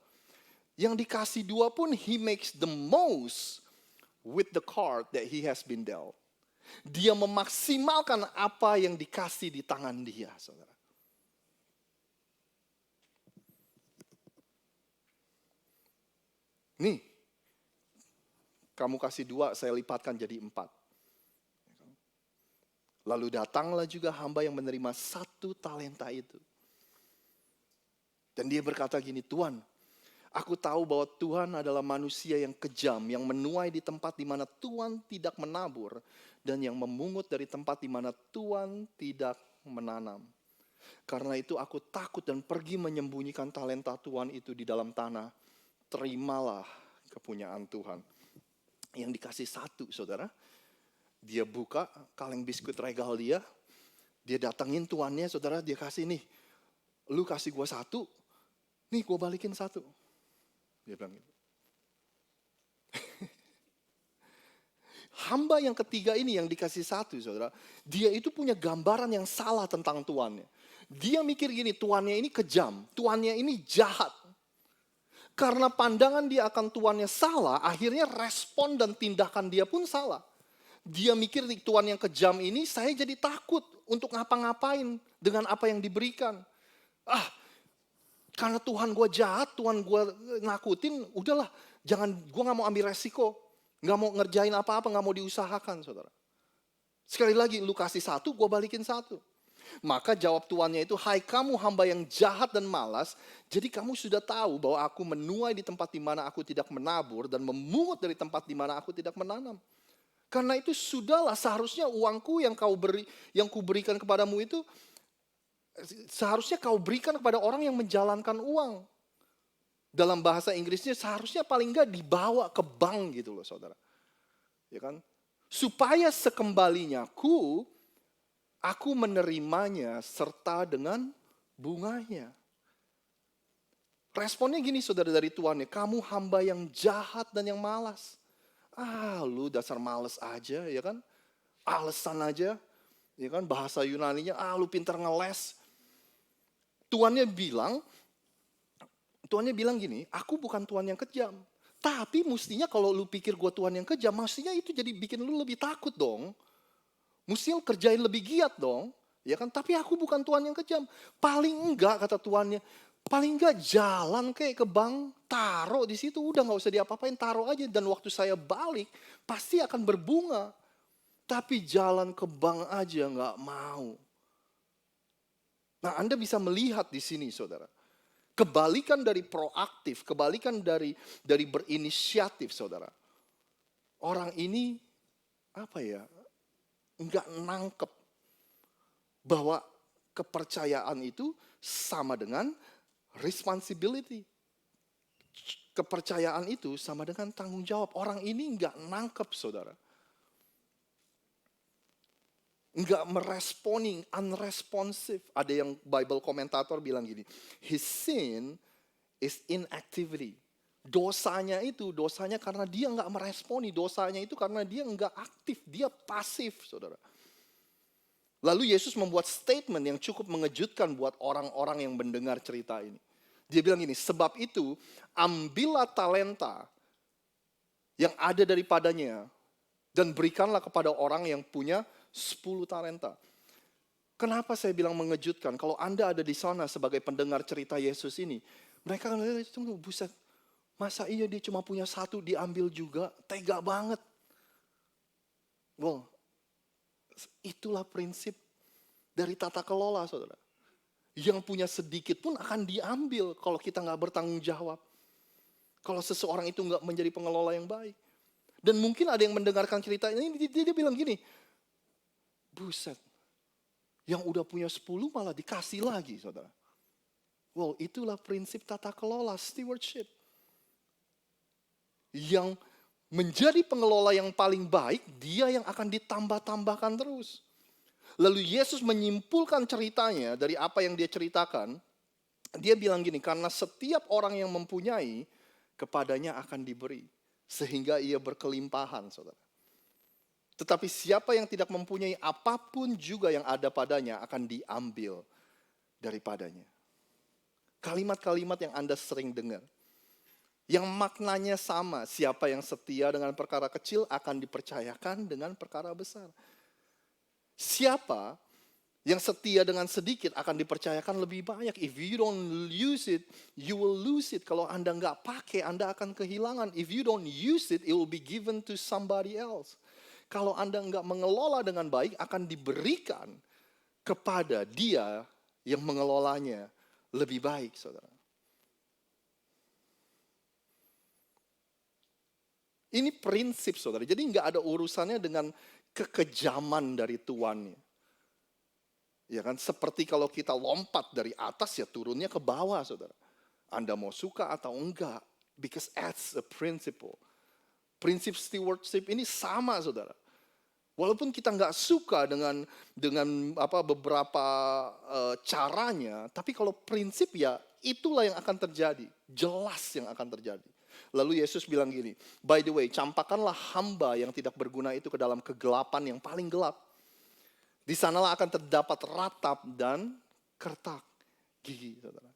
Yang dikasih 2 pun he makes the most with the card that he has been dealt. Dia memaksimalkan apa yang dikasih di tangan dia saudara. Nih, kamu kasih 2, saya lipatkan jadi 4. Lalu datanglah juga hamba yang menerima 1 talenta itu. Dan dia berkata gini, Tuan, aku tahu bahwa Tuhan adalah manusia yang kejam, yang menuai di tempat di mana Tuhan tidak menabur, dan yang memungut dari tempat di mana Tuhan tidak menanam. Karena itu aku takut dan pergi menyembunyikan talenta Tuhan itu di dalam tanah. Terimalah kepunyaan Tuhan. Yang dikasih 1 saudara. Dia buka kaleng biskuit regal dia. Dia datengin tuannya saudara. Dia kasih nih. Lu kasih gua 1. Nih gua balikin 1. Dia bilang gitu. Hamba yang ketiga ini yang dikasih 1 saudara. Dia itu punya gambaran yang salah tentang tuannya. Dia mikir gini, tuannya ini kejam. Tuannya ini jahat. Karena pandangan dia akan tuannya salah, akhirnya respon dan tindakan dia pun salah. Dia mikir tuan yang kejam ini, saya jadi takut untuk ngapa-ngapain dengan apa yang diberikan. Karena Tuhan gue jahat, Tuhan gue nakutin, udahlah, gue gak mau ambil resiko. Gak mau ngerjain apa-apa, gak mau diusahakan saudara. Sekali lagi, lu kasih 1, gue balikin 1. Maka jawab tuannya itu, hai kamu hamba yang jahat dan malas, jadi kamu sudah tahu bahwa aku menuai di tempat di mana aku tidak menabur dan memungut dari tempat di mana aku tidak menanam. Karena itu sudahlah seharusnya uangku yang kuberikan kepadamu itu, seharusnya kau berikan kepada orang yang menjalankan uang. Dalam bahasa Inggrisnya seharusnya paling enggak dibawa ke bank gitu loh saudara. Ya kan? Supaya sekembalinya aku menerimanya serta dengan bunganya. Responnya gini saudara dari tuannya, kamu hamba yang jahat dan yang malas. Lu dasar males aja ya kan. Alasan aja. Ya kan bahasa Yunaninya, lu pintar ngeles. Tuannya bilang, Tuannya bilang gini, aku bukan Tuhan yang kejam. Tapi mestinya kalau lu pikir gue Tuhan yang kejam, mestinya itu jadi bikin lu lebih takut dong. Mestinya lu kerjain lebih giat dong. Ya kan, tapi aku bukan Tuhan yang kejam. Paling enggak kata Tuannya, paling enggak jalan kayak ke bank, taruh di situ, udah nggak usah diapa-apain, taruh aja. Dan waktu saya balik, pasti akan berbunga. Tapi jalan ke bank aja nggak mau. Nah, Anda bisa melihat di sini, saudara. Kebalikan dari proaktif, kebalikan dari berinisiatif, saudara. Orang ini, nggak nangkep bahwa kepercayaan itu sama dengan responsibility. Kepercayaan itu sama dengan tanggung jawab. Orang ini nggak nangkep, saudara. Nggak meresponi, unresponsive. Ada yang Bible komentator bilang gini, his sin is inactivity. Dosanya karena dia nggak meresponi. Dosanya itu karena dia nggak aktif, dia pasif, saudara. Lalu Yesus membuat statement yang cukup mengejutkan buat orang-orang yang mendengar cerita ini. Dia bilang gini, sebab itu ambillah talenta yang ada daripadanya dan berikanlah kepada orang yang punya 10 talenta. Kenapa saya bilang mengejutkan? Kalau Anda ada di sana sebagai pendengar cerita Yesus ini, mereka akan lihat, tunggu, buset, masa iya dia cuma punya 1 diambil juga? Tega banget. Well, itulah prinsip dari tata kelola, saudara. Yang punya sedikit pun akan diambil kalau kita nggak bertanggung jawab. Kalau seseorang itu nggak menjadi pengelola yang baik. Dan mungkin ada yang mendengarkan cerita ini, dia bilang gini, buset, yang udah punya 10 malah dikasih lagi, saudara. Wow, itulah prinsip tata kelola, stewardship. Yang menjadi pengelola yang paling baik, dia yang akan ditambah-tambahkan terus. Lalu Yesus menyimpulkan ceritanya dari apa yang dia ceritakan. Dia bilang gini, karena setiap orang yang mempunyai, kepadanya akan diberi. Sehingga ia berkelimpahan, saudara. Tetapi siapa yang tidak mempunyai apapun juga yang ada padanya akan diambil daripadanya. Kalimat-kalimat yang Anda sering dengar. Yang maknanya sama, siapa yang setia dengan perkara kecil akan dipercayakan dengan perkara besar. Siapa yang setia dengan sedikit akan dipercayakan lebih banyak. If you don't use it, you will lose it. Kalau Anda nggak pakai, Anda akan kehilangan. If you don't use it, it will be given to somebody else. Kalau Anda nggak mengelola dengan baik, akan diberikan kepada dia yang mengelolanya lebih baik, saudara. Ini prinsip, saudara. Jadi nggak ada urusannya dengan kekejaman dari tuannya. Ya kan, seperti kalau kita lompat dari atas ya turunnya ke bawah, saudara. Anda mau suka atau enggak, because that's a principle. Prinsip stewardship ini sama, saudara. Walaupun kita nggak suka dengan beberapa caranya, tapi kalau prinsip ya itulah yang akan terjadi, jelas yang akan terjadi. Lalu Yesus bilang gini, by the way, campakkanlah hamba yang tidak berguna itu ke dalam kegelapan yang paling gelap. Di sanalah akan terdapat ratap dan kertak gigi, saudara.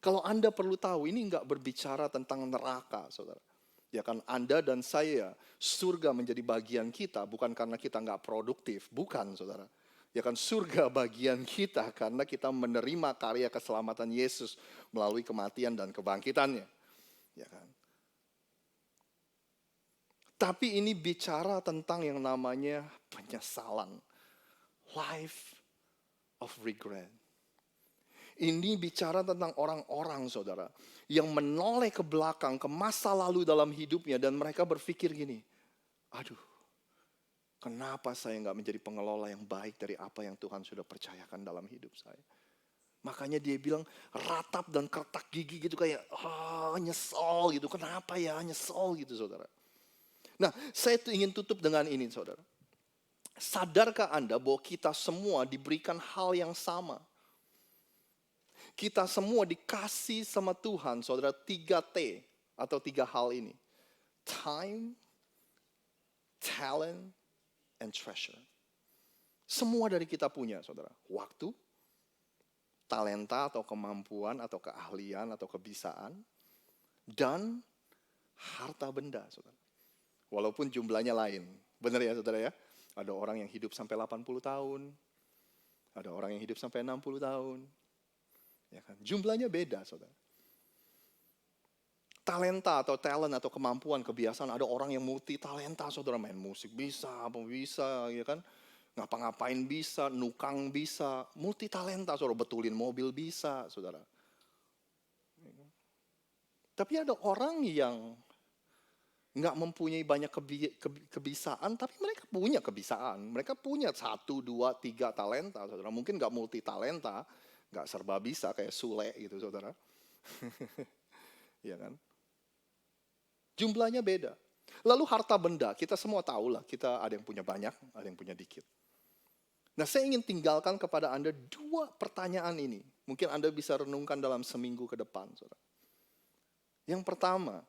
Kalau Anda perlu tahu, ini nggak berbicara tentang neraka, saudara. Ya kan, Anda dan saya, surga menjadi bagian kita bukan karena kita nggak produktif, bukan, saudara. Ya kan, surga bagian kita karena kita menerima karya keselamatan Yesus melalui kematian dan kebangkitannya. Ya kan. Tapi ini bicara tentang yang namanya penyesalan, life of regret. Ini bicara tentang orang-orang, saudara, yang menoleh ke belakang, ke masa lalu dalam hidupnya, dan mereka berpikir gini, aduh, kenapa saya nggak menjadi pengelola yang baik dari apa yang Tuhan sudah percayakan dalam hidup saya. Makanya dia bilang ratap dan kertak gigi gitu, kayak nyesel gitu, kenapa ya nyesel gitu, saudara. Nah, saya ingin tutup dengan ini, saudara. Sadarkah Anda bahwa kita semua diberikan hal yang sama? Kita semua dikasih sama Tuhan, saudara, 3T atau 3 hal ini. Time, talent, and treasure. Semua dari kita punya, saudara. Waktu, talenta atau kemampuan atau keahlian atau kebisaan, dan harta benda, saudara. Walaupun jumlahnya lain. Benar ya saudara ya? Ada orang yang hidup sampai 80 tahun, ada orang yang hidup sampai 60 tahun. Ya kan? Jumlahnya beda, saudara. Talenta atau talent atau kemampuan, kebiasaan, ada orang yang multi talenta, saudara, main musik bisa, apa bisa, ya kan? Ngapa-ngapain bisa, nukang bisa, multi talenta, saudara, betulin mobil bisa, saudara. Tapi ada orang yang nggak mempunyai banyak kebisaan, tapi mereka punya kebisaan. Mereka punya 1, 2, 3 talenta, saudara. Mungkin nggak multi talenta, nggak serba bisa kayak Sule gitu, saudara. Ya kan? Jumlahnya beda. Lalu harta benda, kita semua tahu lah, kita ada yang punya banyak, ada yang punya dikit. Nah, saya ingin tinggalkan kepada Anda 2 pertanyaan ini. Mungkin Anda bisa renungkan dalam seminggu ke depan, saudara. Yang pertama,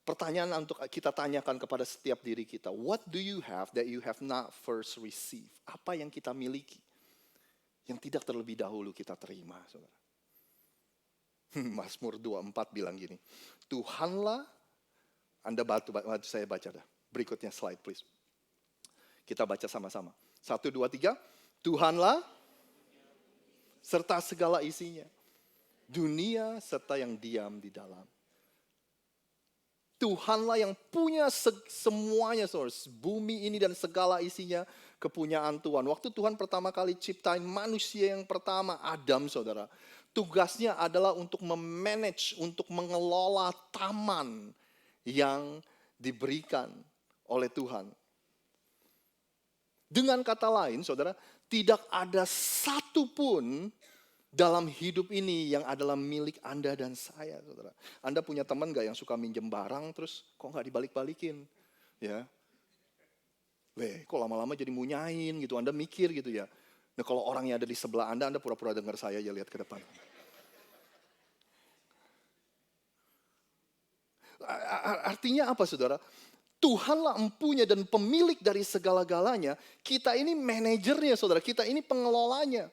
pertanyaan untuk kita tanyakan kepada setiap diri kita. What do you have that you have not first received? Apa yang kita miliki yang tidak terlebih dahulu kita terima, saudara? Mazmur 24 bilang gini, Tuhanlah, Anda bantu saya baca dah. Berikutnya slide please. Kita baca sama-sama. 1, 2, 3. Tuhanlah serta segala isinya. Dunia serta yang diam di dalam. Tuhanlah yang punya semuanya, saudara. Bumi ini dan segala isinya kepunyaan Tuhan. Waktu Tuhan pertama kali ciptain manusia yang pertama, Adam, saudara. Tugasnya adalah untuk memanage, untuk mengelola taman yang diberikan oleh Tuhan. Dengan kata lain, saudara, tidak ada satupun dalam hidup ini yang adalah milik Anda dan saya, saudara. Anda punya teman gak yang suka minjem barang, terus kok gak dibalik-balikin? Ya, kok lama-lama jadi munyain gitu, Anda mikir gitu ya. Nah kalau orangnya ada di sebelah Anda pura-pura dengar saya aja lihat ke depan. Artinya apa, saudara? Tuhanlah empunya dan pemilik dari segala-galanya. Kita ini manajernya, saudara. Kita ini pengelolanya.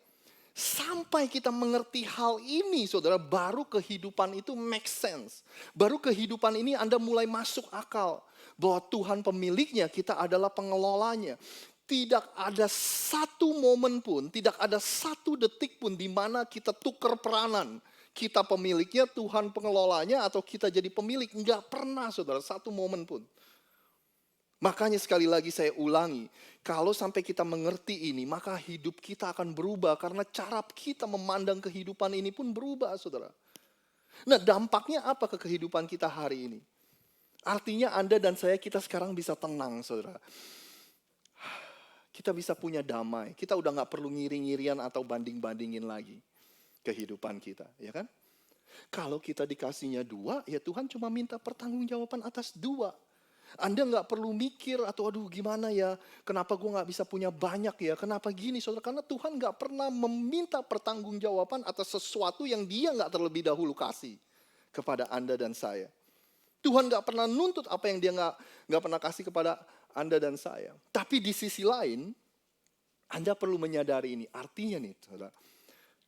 Sampai kita mengerti hal ini, saudara, baru kehidupan itu make sense. Baru kehidupan ini Anda mulai masuk akal. Bahwa Tuhan pemiliknya, kita adalah pengelolanya. Tidak ada satu momen pun, tidak ada satu detik pun di mana kita tukar peranan. Kita pemiliknya, Tuhan pengelolanya, atau kita jadi pemilik. Enggak pernah, saudara, satu momen pun. Makanya sekali lagi saya ulangi, kalau sampai kita mengerti ini, maka hidup kita akan berubah. Karena cara kita memandang kehidupan ini pun berubah, saudara. Nah, dampaknya apa ke kehidupan kita hari ini? Artinya Anda dan saya, kita sekarang bisa tenang, saudara. Kita bisa punya damai. Kita udah gak perlu ngiri-ngirian atau banding-bandingin lagi kehidupan kita, ya kan? Kalau kita dikasihnya 2, ya Tuhan cuma minta pertanggungjawaban atas 2. Anda gak perlu mikir atau aduh gimana ya, kenapa gue gak bisa punya banyak ya, kenapa gini, saudara. Karena Tuhan gak pernah meminta pertanggungjawaban atas sesuatu yang Dia gak terlebih dahulu kasih kepada Anda dan saya. Tuhan gak pernah nuntut apa yang Dia gak pernah kasih kepada Anda dan saya. Tapi di sisi lain, Anda perlu menyadari ini. Artinya nih, saudara,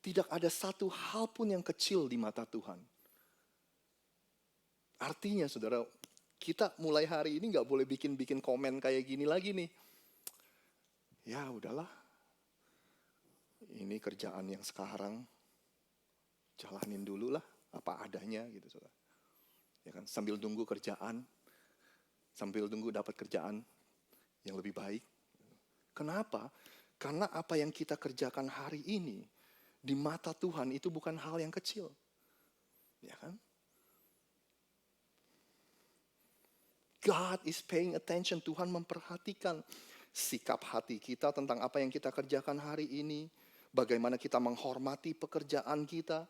tidak ada satu hal pun yang kecil di mata Tuhan. Artinya, saudara, kita mulai hari ini gak boleh bikin komen kayak gini lagi nih. Ya udahlah, ini kerjaan yang sekarang, jalanin dulu lah apa adanya gitu, saudara. Ya kan, sambil tunggu kerjaan, sambil tunggu dapat kerjaan yang lebih baik. Kenapa? Karena apa yang kita kerjakan hari ini di mata Tuhan itu bukan hal yang kecil. Ya kan? God is paying attention. Tuhan memperhatikan sikap hati kita tentang apa yang kita kerjakan hari ini. Bagaimana kita menghormati pekerjaan kita.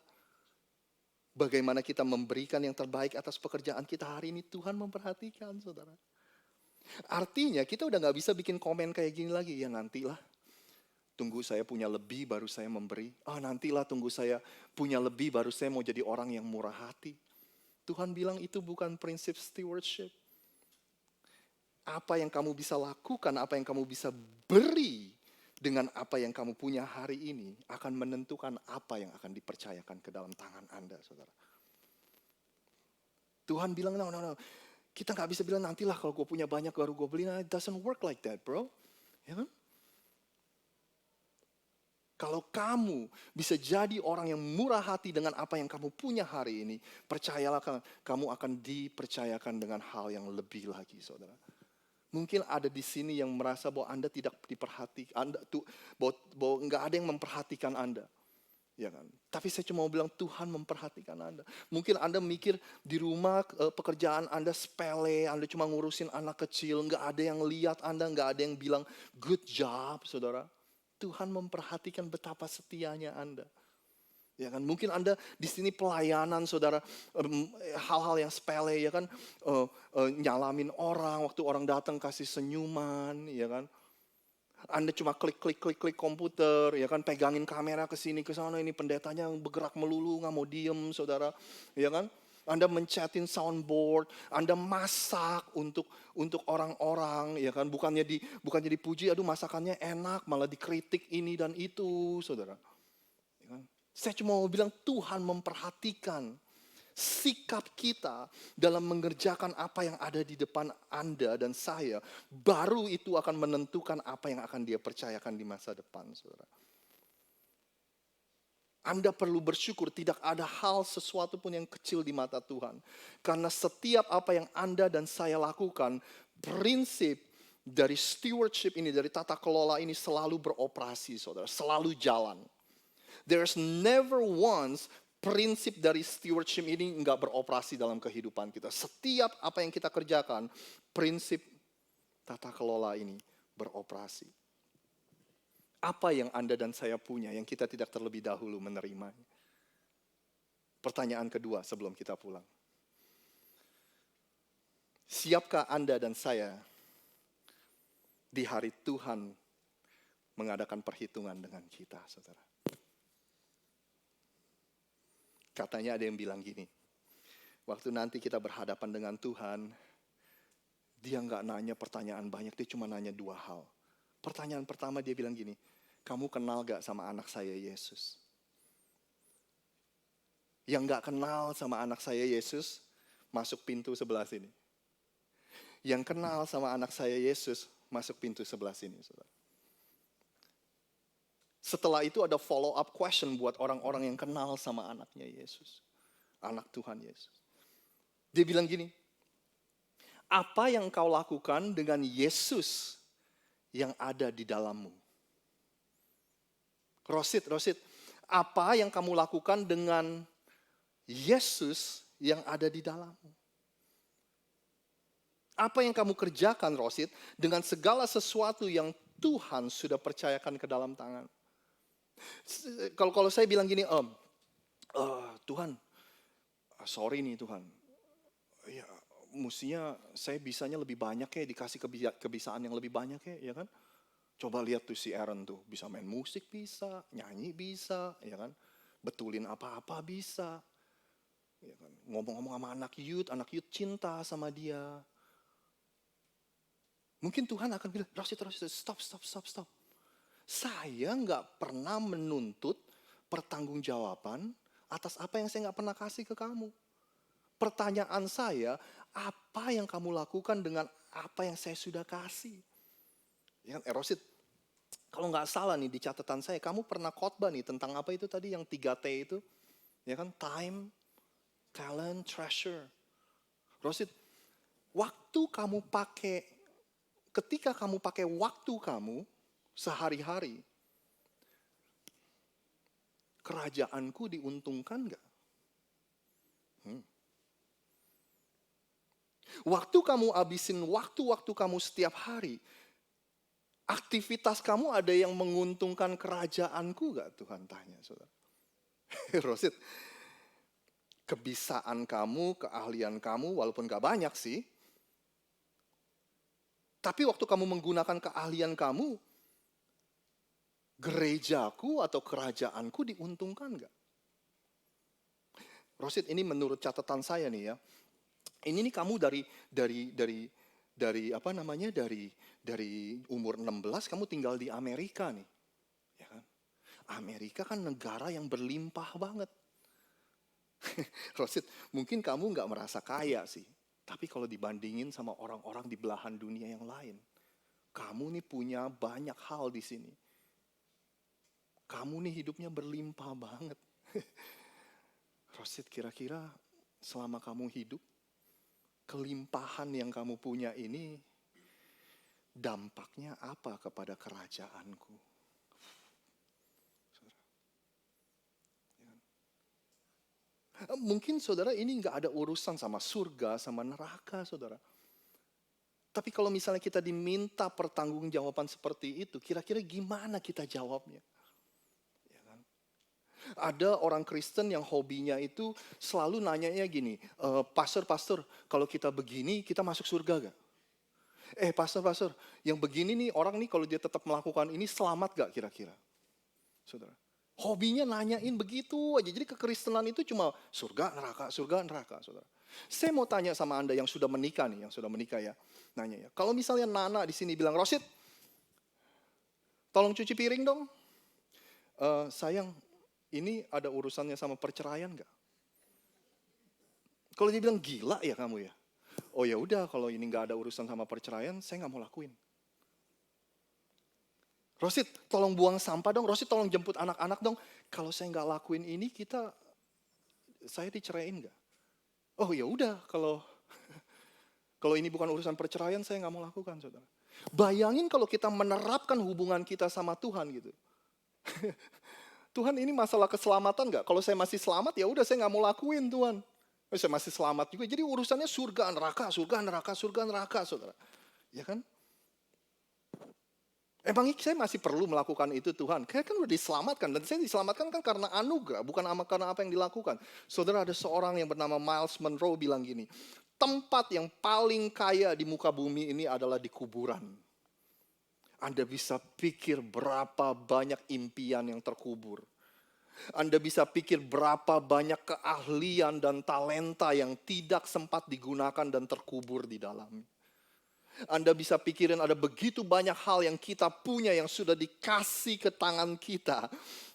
Bagaimana kita memberikan yang terbaik atas pekerjaan kita hari ini. Tuhan memperhatikan, saudara. Artinya kita udah gak bisa bikin komen kayak gini lagi. Ya nantilah. Tunggu saya punya lebih baru saya memberi. Nantilah tunggu saya punya lebih baru saya mau jadi orang yang murah hati. Tuhan bilang itu bukan prinsip stewardship. Apa yang kamu bisa lakukan, apa yang kamu bisa beri dengan apa yang kamu punya hari ini akan menentukan apa yang akan dipercayakan ke dalam tangan Anda, saudara. Tuhan bilang, no. Kita nggak bisa bilang nantilah kalau gue punya banyak baru gue beli. Nah, it doesn't work like that, bro. Ya kan? Kalau kamu bisa jadi orang yang murah hati dengan apa yang kamu punya hari ini, percayalah kamu akan dipercayakan dengan hal yang lebih lagi, saudara. Mungkin ada di sini yang merasa bahwa Anda tidak diperhatikan, bahwa nggak ada yang memperhatikan Anda. Ya kan? Tapi saya cuma mau bilang Tuhan memperhatikan Anda. Mungkin Anda mikir di rumah pekerjaan Anda sepele, Anda cuma ngurusin anak kecil, nggak ada yang lihat Anda, nggak ada yang bilang good job, saudara. Tuhan memperhatikan betapa setianya Anda. Ya kan, mungkin Anda di sini pelayanan, saudara, hal-hal yang sepele, ya kan, nyalamin orang waktu orang datang kasih senyuman, ya kan. Anda cuma klik komputer, ya kan, pegangin kamera ke sini ke sana, ini pendetanya bergerak melulu, nggak mau diem, saudara, ya kan. Anda mencetin soundboard, Anda masak untuk orang-orang, ya kan, bukannya dipuji, aduh masakannya enak, malah dikritik ini dan itu, saudara. Ya kan? Saya cuma mau bilang Tuhan memperhatikan sikap kita dalam mengerjakan apa yang ada di depan Anda dan saya, baru itu akan menentukan apa yang akan Dia percayakan di masa depan, saudara. Anda perlu bersyukur tidak ada hal sesuatu pun yang kecil di mata Tuhan. Karena setiap apa yang Anda dan saya lakukan, prinsip dari stewardship ini, dari tata kelola ini selalu beroperasi, saudara. Selalu jalan. There's never once prinsip dari stewardship ini nggak beroperasi dalam kehidupan kita. Setiap apa yang kita kerjakan, prinsip tata kelola ini beroperasi. Apa yang Anda dan saya punya yang kita tidak terlebih dahulu menerimanya? Pertanyaan kedua sebelum kita pulang. Siapkah Anda dan saya di hari Tuhan mengadakan perhitungan dengan kita, saudara? Katanya ada yang bilang gini, waktu nanti kita berhadapan dengan Tuhan, Dia nggak nanya pertanyaan banyak, Dia cuma nanya 2 hal. Pertanyaan pertama Dia bilang gini, kamu kenal gak sama anak saya Yesus? Yang gak kenal sama anak saya Yesus, masuk pintu sebelah sini. Yang kenal sama anak saya Yesus, masuk pintu sebelah sini, saudara. Setelah itu ada follow up question buat orang-orang yang kenal sama anaknya Yesus. Anak Tuhan Yesus. Dia bilang gini, apa yang kau lakukan dengan Yesus yang ada di dalammu? Rosid, apa yang kamu lakukan dengan Yesus yang ada di dalammu? Apa yang kamu kerjakan, Rosid, dengan segala sesuatu yang Tuhan sudah percayakan ke dalam tangan? Kalau saya bilang gini, Tuhan, sorry nih Tuhan, ya mestinya saya bisanya lebih banyak ya, dikasih kebisaan yang lebih banyak ya kan? Coba lihat tuh si Aaron tuh, bisa main musik bisa, nyanyi bisa, ya kan? Betulin apa-apa bisa. Ya kan? Ngomong-ngomong sama anak youth cinta sama dia. Mungkin Tuhan akan bilang, Rosid, stop. Saya nggak pernah menuntut pertanggungjawaban atas apa yang saya nggak pernah kasih ke kamu. Pertanyaan saya, apa yang kamu lakukan dengan apa yang saya sudah kasih? Ya kan, Rosid, kalau nggak salah nih di catatan saya, kamu pernah khotbah nih tentang apa itu tadi yang 3T itu? Ya kan, time, talent, treasure. Rosid, ketika kamu pakai waktu kamu sehari-hari, kerajaanku diuntungkan nggak? Waktu kamu habisin waktu kamu setiap hari, aktivitas kamu ada yang menguntungkan kerajaanku gak? Tuhan tanya, saudara. Rosid, kebisaan kamu, keahlian kamu, walaupun gak banyak sih, tapi waktu kamu menggunakan keahlian kamu, gerejaku atau kerajaanku diuntungkan gak? Rosid, ini menurut catatan saya nih ya, ini nih kamu dari Dari umur 16 kamu tinggal di Amerika nih. Ya kan? Amerika kan negara yang berlimpah banget. Rosid, mungkin kamu nggak merasa kaya sih. Tapi kalau dibandingin sama orang-orang di belahan dunia yang lain. Kamu nih punya banyak hal di sini. Kamu nih hidupnya berlimpah banget. Rosid, kira-kira selama kamu hidup, kelimpahan yang kamu punya ini dampaknya apa kepada kerajaanku? Mungkin saudara ini nggak ada urusan sama surga, sama neraka saudara. Tapi kalau misalnya kita diminta pertanggungjawaban seperti itu, kira-kira gimana kita jawabnya? Ya kan? Ada orang Kristen yang hobinya itu selalu nanyanya gini, pastor, kalau kita begini kita masuk surga gak? Pastor, yang begini nih orang nih kalau dia tetap melakukan ini selamat gak kira-kira? Saudara, hobinya nanyain begitu aja. Jadi kekristenan itu cuma surga, neraka, saudara. Saya mau tanya sama Anda yang sudah menikah nih, ya. Nanya ya, kalau misalnya Nana di sini bilang, Rosid, tolong cuci piring dong. Sayang, ini ada urusannya sama perceraian gak? Kalau dia bilang gila ya kamu ya. Oh ya udah, kalau ini nggak ada urusan sama perceraian, saya nggak mau lakuin. Rosid, tolong buang sampah dong. Rosid, tolong jemput anak-anak dong. Kalau saya nggak lakuin ini, saya diceraiin nggak? Oh ya udah, kalau ini bukan urusan perceraian, saya nggak mau lakukan, saudara. Bayangin kalau kita menerapkan hubungan kita sama Tuhan gitu. Tuhan, ini masalah keselamatan nggak? Kalau saya masih selamat, ya udah saya nggak mau lakuin, Tuhan. Saya masih selamat juga. Jadi urusannya surga, neraka, saudara. Ya kan? Emang saya masih perlu melakukan itu Tuhan? Saya kan udah diselamatkan. Dan saya diselamatkan kan karena anugerah, bukan karena apa yang dilakukan. Saudara, ada seorang yang bernama Miles Monroe bilang gini, tempat yang paling kaya di muka bumi ini adalah di kuburan. Anda bisa pikir berapa banyak impian yang terkubur. Anda bisa pikir berapa banyak keahlian dan talenta yang tidak sempat digunakan dan terkubur di dalamnya. Anda bisa pikirin ada begitu banyak hal yang kita punya yang sudah dikasih ke tangan kita.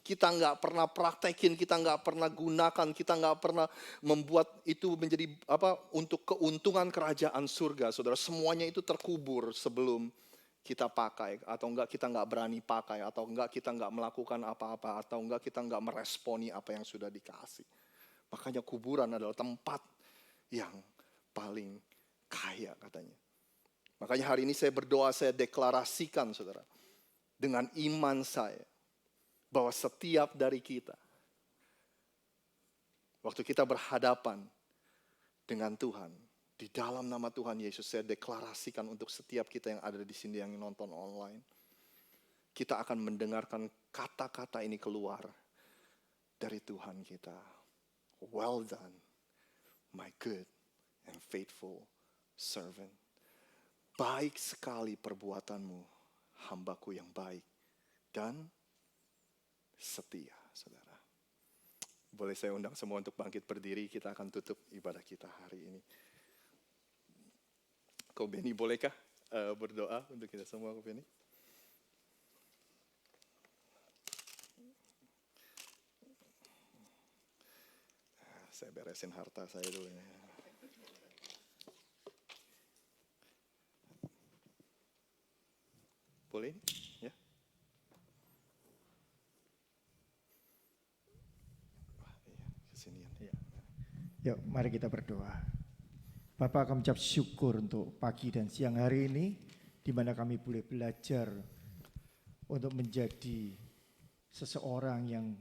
Kita nggak pernah praktekin, kita nggak pernah gunakan, kita nggak pernah membuat itu menjadi untuk keuntungan kerajaan surga. Saudara, semuanya itu terkubur sebelum kita pakai, atau enggak kita nggak berani pakai, atau enggak kita nggak melakukan apa-apa, atau enggak kita nggak meresponi apa yang sudah dikasih. Makanya kuburan adalah tempat yang paling kaya katanya. Makanya hari ini saya berdoa, saya deklarasikan saudara, dengan iman saya, bahwa setiap dari kita, waktu kita berhadapan dengan Tuhan, di dalam nama Tuhan Yesus, saya deklarasikan untuk setiap kita yang ada di sini yang nonton online, kita akan mendengarkan kata-kata ini keluar dari Tuhan kita. Well done, my good and faithful servant. Baik sekali perbuatanmu, hambaku yang baik dan setia, saudara. Boleh saya undang semua untuk bangkit berdiri, kita akan tutup ibadah kita hari ini. Kau Benny, bolehkah berdoa untuk kita semua, Kau Benny? Saya beresin harta saya dulu ya. Boleh? Ya. Kesinian. Ya.
Yuk, mari kita berdoa. Bapak, kami ucap syukur untuk pagi dan siang hari ini, di mana kami boleh belajar untuk menjadi seseorang yang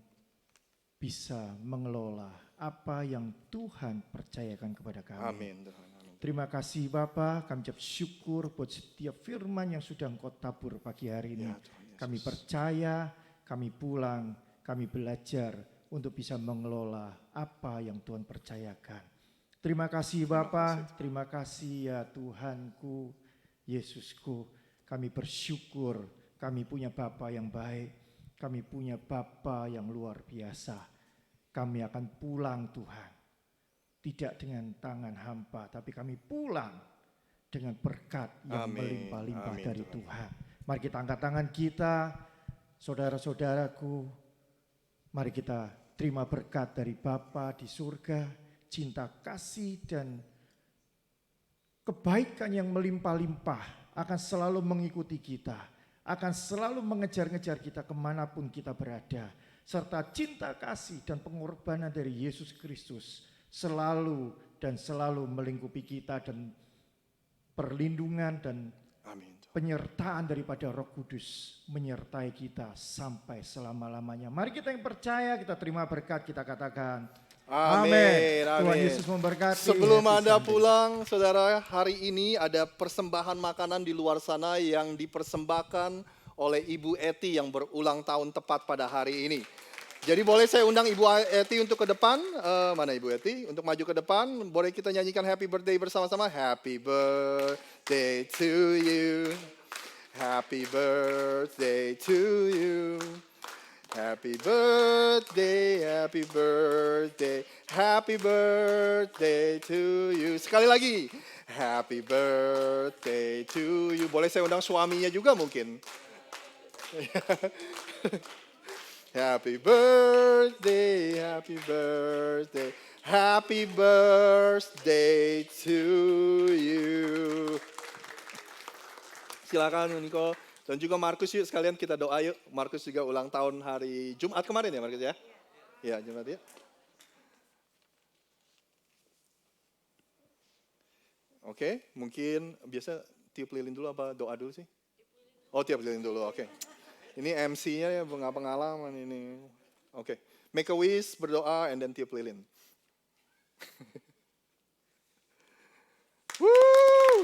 bisa mengelola apa yang Tuhan percayakan kepada kami.
Amin. Tuhan.
Terima kasih Bapak, kami ucap syukur buat setiap firman yang sudah Engkau tabur pagi hari ini.
Ya,
kami percaya, kami pulang, kami belajar untuk bisa mengelola apa yang Tuhan percayakan. Terima kasih Bapak, terima kasih ya Tuhanku, Yesusku. Kami bersyukur, kami punya Bapa yang baik, kami punya Bapa yang luar biasa. Kami akan pulang Tuhan. Tidak dengan tangan hampa, tapi kami pulang dengan berkat yang
Amin.
melimpah-limpah
Amin,
dari
Tuhan.
Tuhan. Mari kita angkat tangan kita, saudara-saudaraku, mari kita terima berkat dari Bapa di surga, cinta kasih dan kebaikan yang melimpah-limpah akan selalu mengikuti kita, akan selalu mengejar-ngejar kita kemanapun kita berada. Serta cinta kasih dan pengorbanan dari Yesus Kristus selalu dan selalu melingkupi kita, dan perlindungan dan
Amin.
penyertaan daripada Roh Kudus menyertai kita sampai selama-lamanya. Mari kita yang percaya, kita terima berkat, kita katakan
Amin.
Tuhan
Amin.
Yesus memberkati.
Sebelum
Happy
Anda
Sunday.
pulang, saudara, hari ini ada persembahan makanan di luar sana yang dipersembahkan oleh Ibu Eti yang berulang tahun tepat pada hari ini. Jadi boleh saya undang Ibu Eti untuk ke depan. Mana Ibu Eti? Untuk maju ke depan. Boleh kita nyanyikan Happy Birthday bersama-sama? Happy birthday to you. Happy birthday to you. Happy birthday, happy birthday, happy birthday to you. Sekali lagi. Happy birthday to you. Boleh saya undang suaminya juga mungkin? Happy birthday, happy birthday, happy birthday to you. Silakan Niko. Dan juga Markus, yuk sekalian kita doa yuk. Markus juga ulang tahun hari Jumat kemarin ya Markus ya? Ya Jumat ya. Oke, mungkin biasa tiup lilin dulu apa doa dulu sih? Oh tiup lilin dulu, oke. Ini MC-nya ya, pengalaman ini. Oke, make a wish, berdoa, and then tiup lilin. Woo!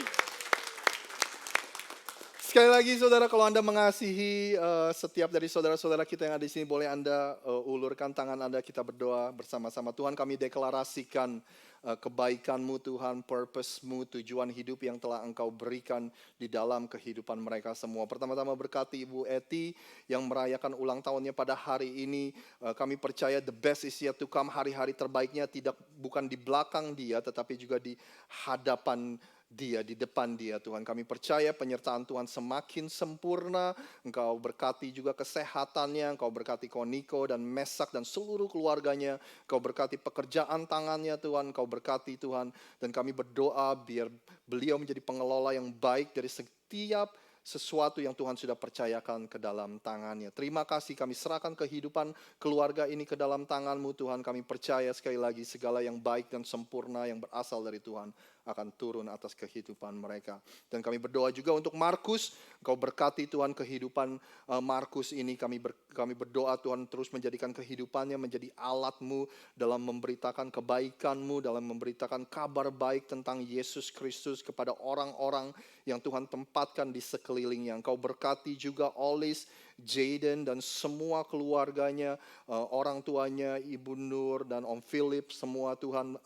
Sekali lagi saudara, kalau Anda mengasihi setiap dari saudara-saudara kita yang ada di sini, boleh Anda ulurkan tangan Anda, kita berdoa bersama-sama. Tuhan, kami deklarasikan kebaikan-Mu Tuhan, purpose-Mu, tujuan hidup yang telah Engkau berikan di dalam kehidupan mereka semua. Pertama-tama berkati Ibu Eti yang merayakan ulang tahunnya pada hari ini. Kami percaya the best is yet to come, hari-hari terbaiknya bukan di belakang dia, tetapi juga di hadapan dia, di depan dia Tuhan. Kami percaya penyertaan Tuhan semakin sempurna. Engkau berkati juga kesehatannya, Engkau berkati Koniko dan Mesak dan seluruh keluarganya. Engkau berkati pekerjaan tangannya Tuhan, Engkau berkati Tuhan. Dan kami berdoa biar beliau menjadi pengelola yang baik dari setiap sesuatu yang Tuhan sudah percayakan ke dalam tangannya. Terima kasih, kami serahkan kehidupan keluarga ini ke dalam tangan-Mu Tuhan. Kami percaya sekali lagi segala yang baik dan sempurna yang berasal dari Tuhan akan turun atas kehidupan mereka. Dan kami berdoa juga untuk Markus. Engkau berkati Tuhan kehidupan Markus ini. Kami berdoa Tuhan terus menjadikan kehidupannya menjadi alat-Mu dalam memberitakan kebaikan-Mu, dalam memberitakan kabar baik tentang Yesus Kristus kepada orang-orang yang Tuhan tempatkan di sekelilingnya. Engkau berkati juga Olis, Jaden dan semua keluarganya, orang tuanya, Ibu Nur dan Om Philip, semua Tuhan,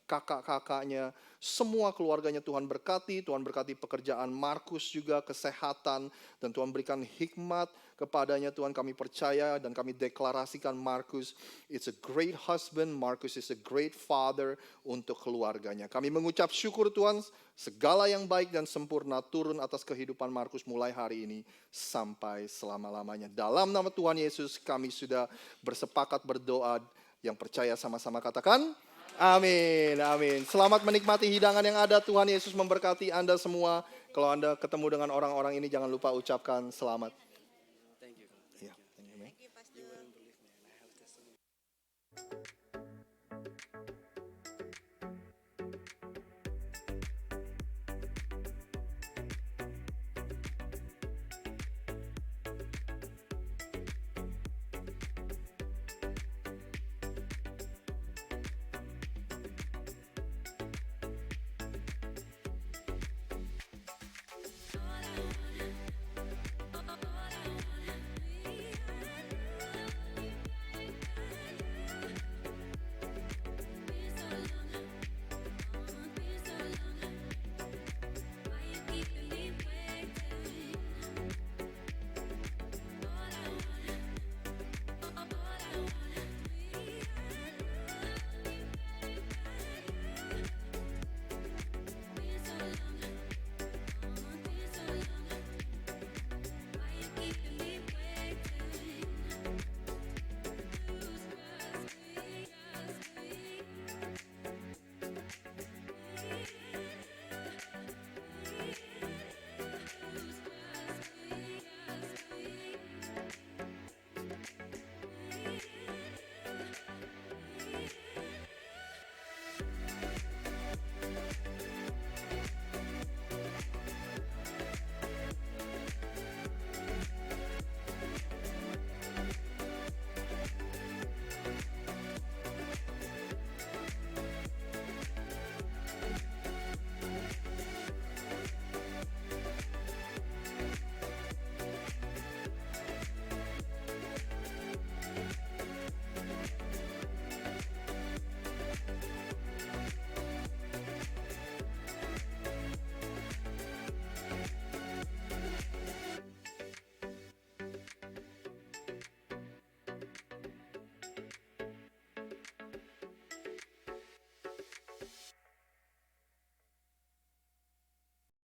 kakak-kakaknya, semua keluarganya Tuhan berkati pekerjaan Markus juga, kesehatan, dan Tuhan berikan hikmat kepadanya Tuhan. Kami percaya dan kami deklarasikan Markus it's a great husband, Markus is a great father untuk keluarganya. Kami mengucap syukur Tuhan, segala yang baik dan sempurna turun atas kehidupan Markus mulai hari ini sampai selama-lamanya. Dalam nama Tuhan Yesus kami sudah bersepakat berdoa, yang percaya sama-sama katakan amin, amin. Selamat menikmati hidangan yang ada. Tuhan Yesus memberkati Anda semua. Kalau Anda ketemu dengan orang-orang ini jangan lupa ucapkan selamat. Thank you. Yeah, thank you.